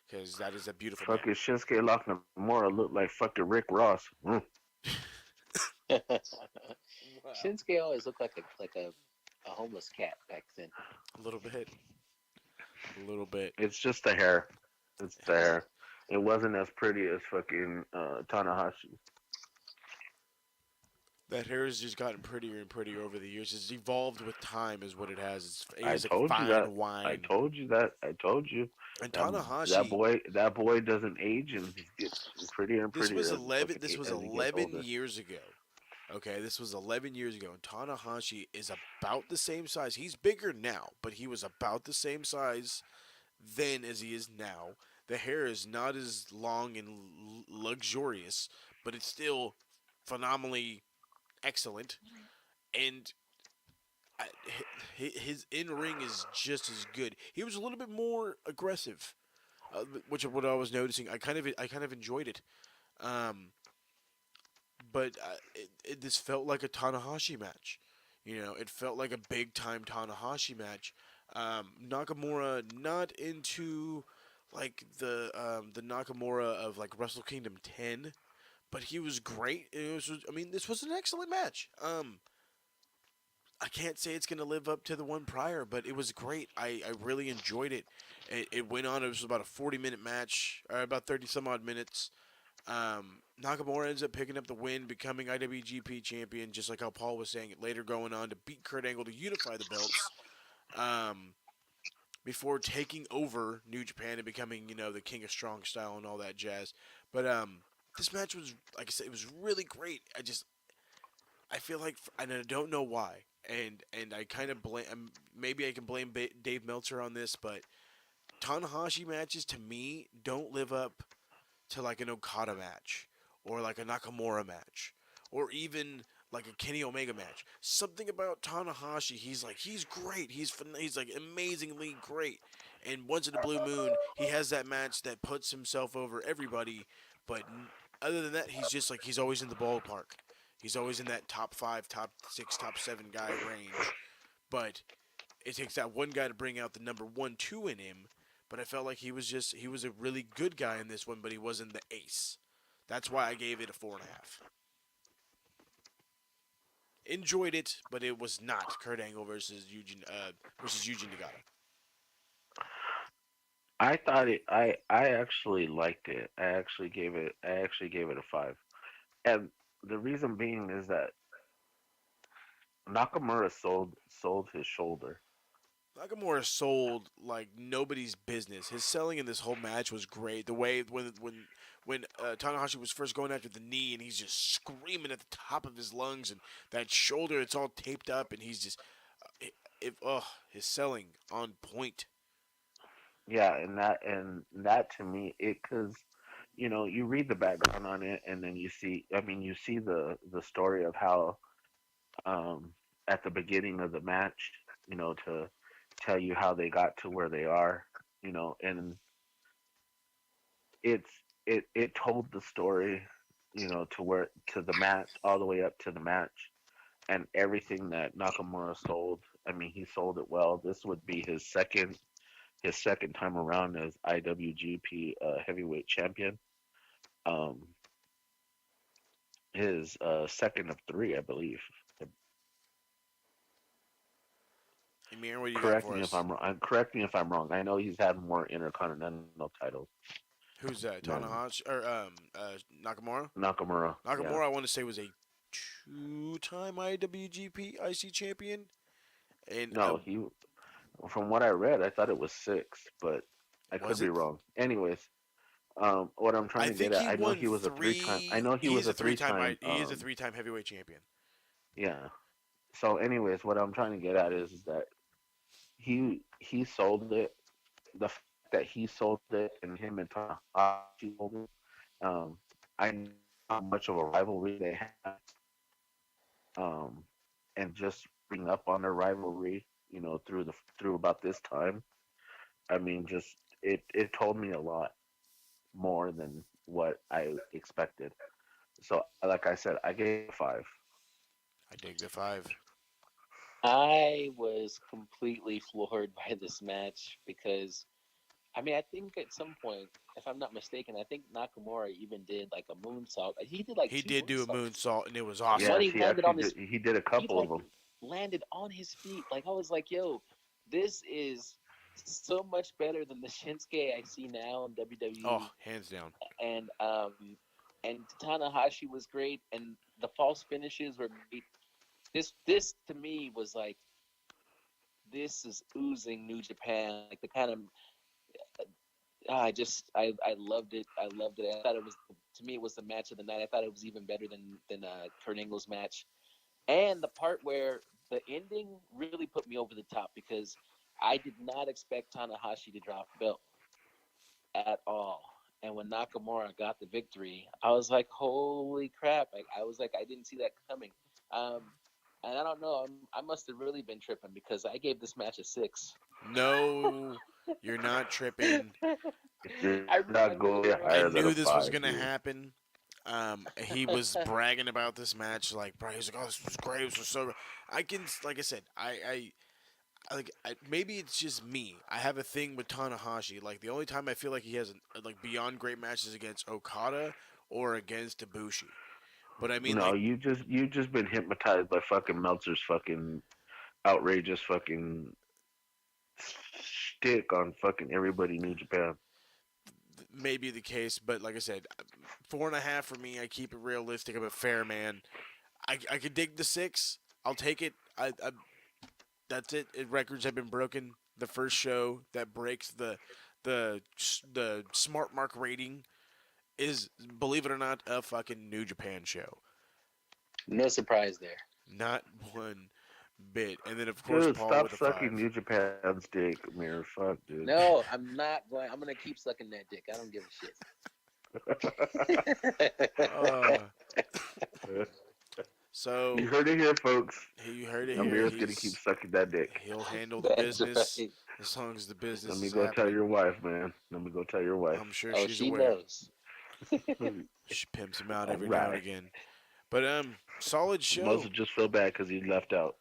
because that is a beautiful man. Fucking Shinsuke Nakamura looked like fucking Rick Ross. Shinsuke always looked like a homeless cat back then. A little bit. A little bit. It's just the hair. It's the hair. It wasn't as pretty as fucking Tanahashi. That hair has just gotten prettier and prettier over the years. It's evolved with time, is what it has. It I is like told you that. fine I wine. told you that. I told you. And That Tanahashi, boy. That boy doesn't age, and he gets prettier and this was prettier as 11. This was as he gets 11 older. years ago. Okay, this was 11 years ago, and Tanahashi is about the same size. He's bigger now, but he was about the same size then as he is now. The hair is not as long and luxurious, but it's still phenomenally excellent. And I, his in ring is just as good. He was a little bit more aggressive, which is what I was noticing. I kind of enjoyed it. Um, but this felt like a Tanahashi match. You know, it felt like a big time Tanahashi match. Nakamura not into like the Nakamura of like Wrestle Kingdom 10, but he was great. I mean, this was an excellent match. I can't say it's gonna live up to the one prior, but it was great. I really enjoyed it. It went on. It was about a 40-minute match, or about 30 some odd minutes. Nakamura ends up picking up the win, becoming IWGP champion, just like how Paul was saying. Later going on to beat Kurt Angle to unify the belts. Before taking over New Japan and becoming, you know, the King of Strong Style and all that jazz. But this match was, like I said, it was really great. I feel like, and I don't know why, and I kind of blame, maybe I can blame Dave Meltzer on this, but Tanahashi matches to me don't live up to like an Okada match or like a Nakamura match or even like a Kenny Omega match. Something about Tanahashi, he's great. He's like amazingly great. And once in a blue moon, he has that match that puts himself over everybody. But other than that, he's just like he's always in the ballpark. He's always in that top 5, top 6, top 7 guy range. But it takes that one guy to bring out the number 1, 2 in him. But I felt like he was a really good guy in this one, but he wasn't the ace. That's why I gave it a 4.5. Enjoyed it, but it was not Kurt Angle versus Eugene Nagata. I thought it. I actually liked it. I actually gave it. A 5. And the reason being is that Nakamura sold his shoulder. Nakamura sold like nobody's business. His selling in this whole match was great. The way when Tanahashi was first going after the knee and he's just screaming at the top of his lungs and that shoulder it's all taped up and he's just his selling on point. Yeah, and that to me, it because you read the background on it, and then you see. I mean, you see the story of how at the beginning of the match, to tell you how they got to where they are, and it's it told the story, to the match all the way up to the match, and everything that Nakamura sold. I mean, he sold it well. This would be his second time around as IWGP heavyweight champion. Um, his second of 3, I believe. Amir, what do you got Correct for me if us? I'm wrong. Correct me if I'm wrong. I know he's had more intercontinental titles. Who's that? than Tanahashi or Nakamura? Nakamura. Nakamura, Yeah. I want to say was a 2-time IWGP IC champion, and No, From what I read, I thought it was 6, but I could was be it? wrong. Anyways, what I'm trying I to get think at, he I know won he was a 3-time. I 3. know he He was is a a 3-time. 3-time. He is a 3-time heavyweight champion. Yeah. So, anyways, what I'm trying to get at is that he sold it. The fact that he sold it and him and Tanahashi sold it. I know how much of a rivalry they have, um, and just bring up on their rivalry, through about this time. I mean, just it told me a lot more than what I expected. So, like I said, I gave it a 5. I dig the 5. I was completely floored by this match because, I mean, I think at some point, if I'm not mistaken, I think Nakamura even did like a moonsault. He did like He 2 did do a moonsaults. moonsault, and it was awesome. One Yes, he he landed actually on did. his, He did a he couple of like them. landed on his feet. Like I was like, yo, this is so much better than the Shinsuke I see now in Oh, WWE. hands down. And Tanahashi was great, and the false finishes were great. This to me was like, this is oozing New Japan, like the kind of I loved it. I loved it. I thought it was, to me, it was the match of the night. I thought it was even better than Kurt Angle's match. And the part where the ending really put me over the top, because I did not expect Tanahashi to drop the belt at all. And when Nakamura got the victory, I was like, holy crap. I was like, I didn't see that coming. And I don't know, I must have really been tripping, because I gave this match a 6. No, you're not tripping. You're I not going I higher than a knew this was 5, gonna dude. happen. He was bragging about this match, like, bro, he's like, "Oh, this was great. This was so good." I can, like I said, maybe it's just me. I have a thing with Tanahashi. Like, the only time I feel like he has like beyond great matches against Okada or against Ibushi. But I mean, No, like, you just been hypnotized by fucking Meltzer's fucking outrageous fucking stick on fucking everybody New Japan. maybe the case. But like I said, 4.5 for me. I keep it realistic. I'm a fair man. I could dig the 6. I'll take it. That's it. Records have been broken. The first show that breaks the the smart mark rating is, believe it or not, a fucking New Japan show. No surprise there. Not one bit. And then of course Dude, Paul stop with a sucking 5. New Japan's dick, Mirror. Fuck, dude. No, I'm not going. I'm gonna keep sucking that dick. I don't give a shit. So You heard it here, folks. you heard it here. Amir's gonna keep sucking that dick. He'll handle the That's business right. as long as the business Let me is go tell happening. your wife, man. Let me go tell your wife. I'm sure Oh, she's she aware. knows. She pimps him out All every now and right. again. But solid show. Must just feel bad because he left out.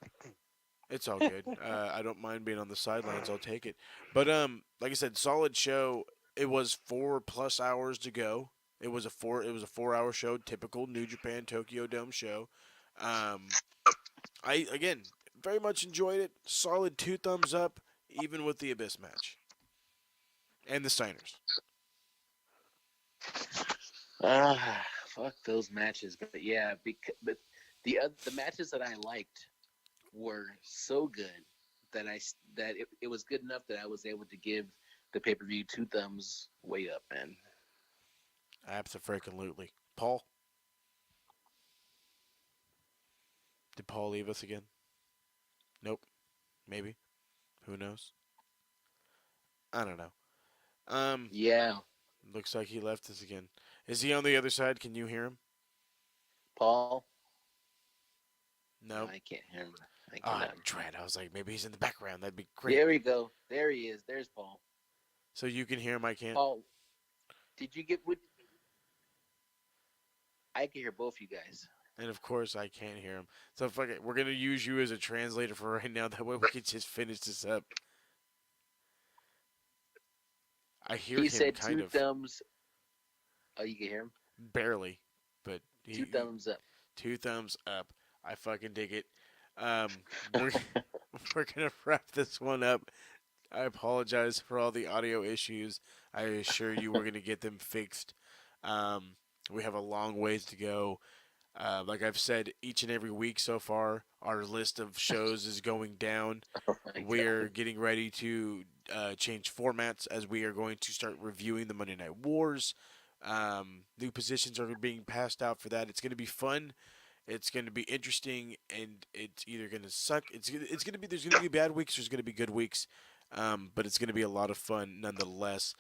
It's all good. I don't mind being on the sidelines. I'll take it. But like I said, solid show. It was 4+ hours to go. It was a 4-hour show, typical New Japan Tokyo Dome show. I again very much enjoyed it. Solid 2 thumbs up, even with the Abyss match and the Steiners. Fuck those matches. But yeah, but the matches that I liked were so good that it was good enough that I was able to give the pay-per-view 2 thumbs way up, man. Absolutely. Paul? Did Paul leave us again? Nope. Maybe. Who knows? I don't know. Yeah, Looks like he left us again. Is he on the other side? Can you hear him? Paul. No. I can't hear him. I Ah, cannot. dread. I was like, maybe he's in the background. That'd be great. There we go. There he is. There's Paul. So you can hear him, I can't? Paul, did you get what? I can hear both you guys. And of course, I can't hear him. So fuck it. We're going to use you as a translator for right now. That way we can just finish this up. I hear He him said kind 2 of. thumbs. Oh, you can hear him? Barely. But 2 thumbs up. 2 thumbs up. I fucking dig it. We're, we're going to wrap this one up. I apologize for all the audio issues. I assure you we're going to get them fixed. We have a long ways to go. Like I've said, each and every week so far, our list of shows is going down. Oh my We're God. getting ready to change formats as we are going to start reviewing the Monday Night Wars. New positions are being passed out for that. It's going to be fun. It's going to be interesting, and it's either going to suck. It's going to be, there's going to be bad weeks. There's going to be good weeks, but it's going to be a lot of fun nonetheless.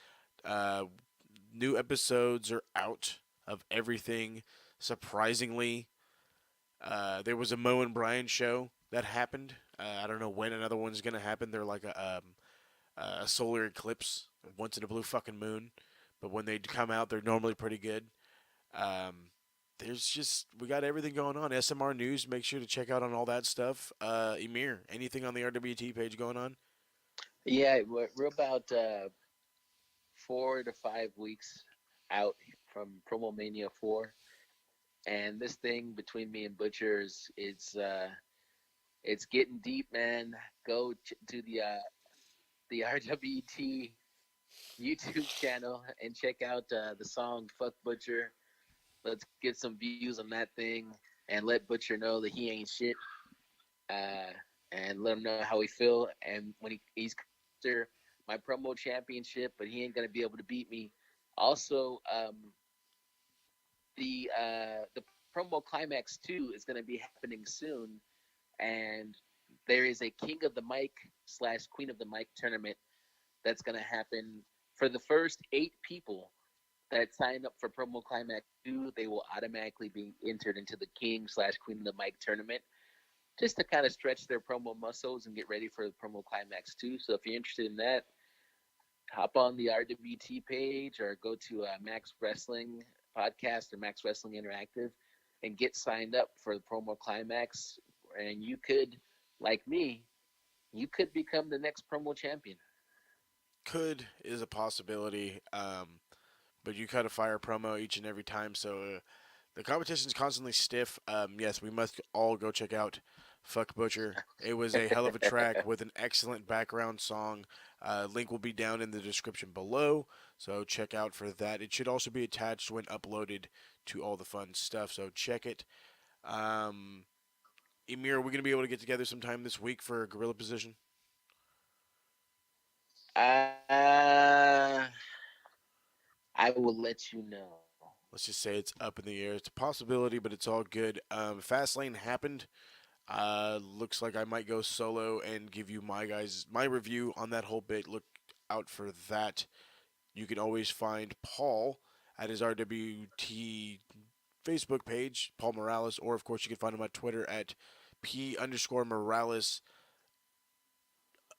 New episodes are out of everything. Surprisingly, there was a Mo and Brian show that happened. I don't know when another one's going to happen. They're like a solar eclipse once in a blue fucking moon. But when they come out, they're normally pretty good. We got everything going on. SMR News, make sure to check out on all that stuff. Emir, anything on the RWT page going on? Yeah, we're about 4 to 5 weeks out from Promo Mania 4. And this thing between me and Butcher it's getting deep, man. Go to the RWT YouTube channel and check out the song "Fuck Butcher." Let's get some views on that thing. and let Butcher know that he ain't shit, and let him know how we feel. And when he's after my promo championship, but he ain't gonna be able to beat me. Also, the promo climax 2 is gonna be happening soon, and there is a King of the Mic / Queen of the Mic tournament that's gonna happen for the first 8 people that sign up for promo climax 2. They will automatically be entered into the King / Queen of the Mic tournament, just to kind of stretch their promo muscles and get ready for the promo climax 2. So if you're interested in that, hop on the RWT page or go to Max Wrestling Podcast or Max Wrestling Interactive and get signed up for the promo climax. And you could, like me, you could become the next promo champion. Could is a possibility, but you cut a fire promo each and every time, so the competition is constantly stiff. Yes, we must all go check out Fuck Butcher. It was a hell of a track with an excellent background song. Link will be down in the description below, so check out for that. It should also be attached when uploaded to all the fun stuff, so check it. Emir, are we going to be able to get together sometime this week for a gorilla position? I will let you know. Let's just say it's up in the air. It's a possibility, but it's all good. Fastlane happened. Looks like I might go solo and give you my review on that whole bit. Look out for that. You can always find Paul at his RWT Facebook page, Paul Morales, or of course you can find him on Twitter at P_Morales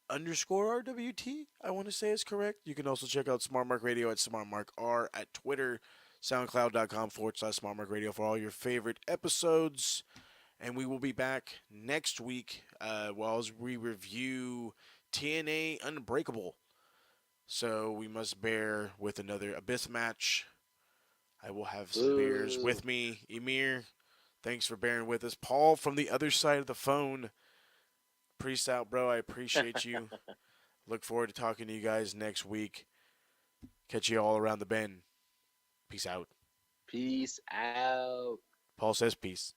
_RWT, I want to say is correct. You can also check out Smart Mark Radio at Smart Mark R at Twitter, SoundCloud.com /Smart Mark Radio for all your favorite episodes. And we will be back next week while we review TNA Unbreakable. So we must bear with another Abyss match. I will have some beers with me. Emir, thanks for bearing with us. Paul from the other side of the phone. Peace out, bro. I appreciate you. Look forward to talking to you guys next week. Catch you all around the bend. Peace out. Peace out. Paul says peace.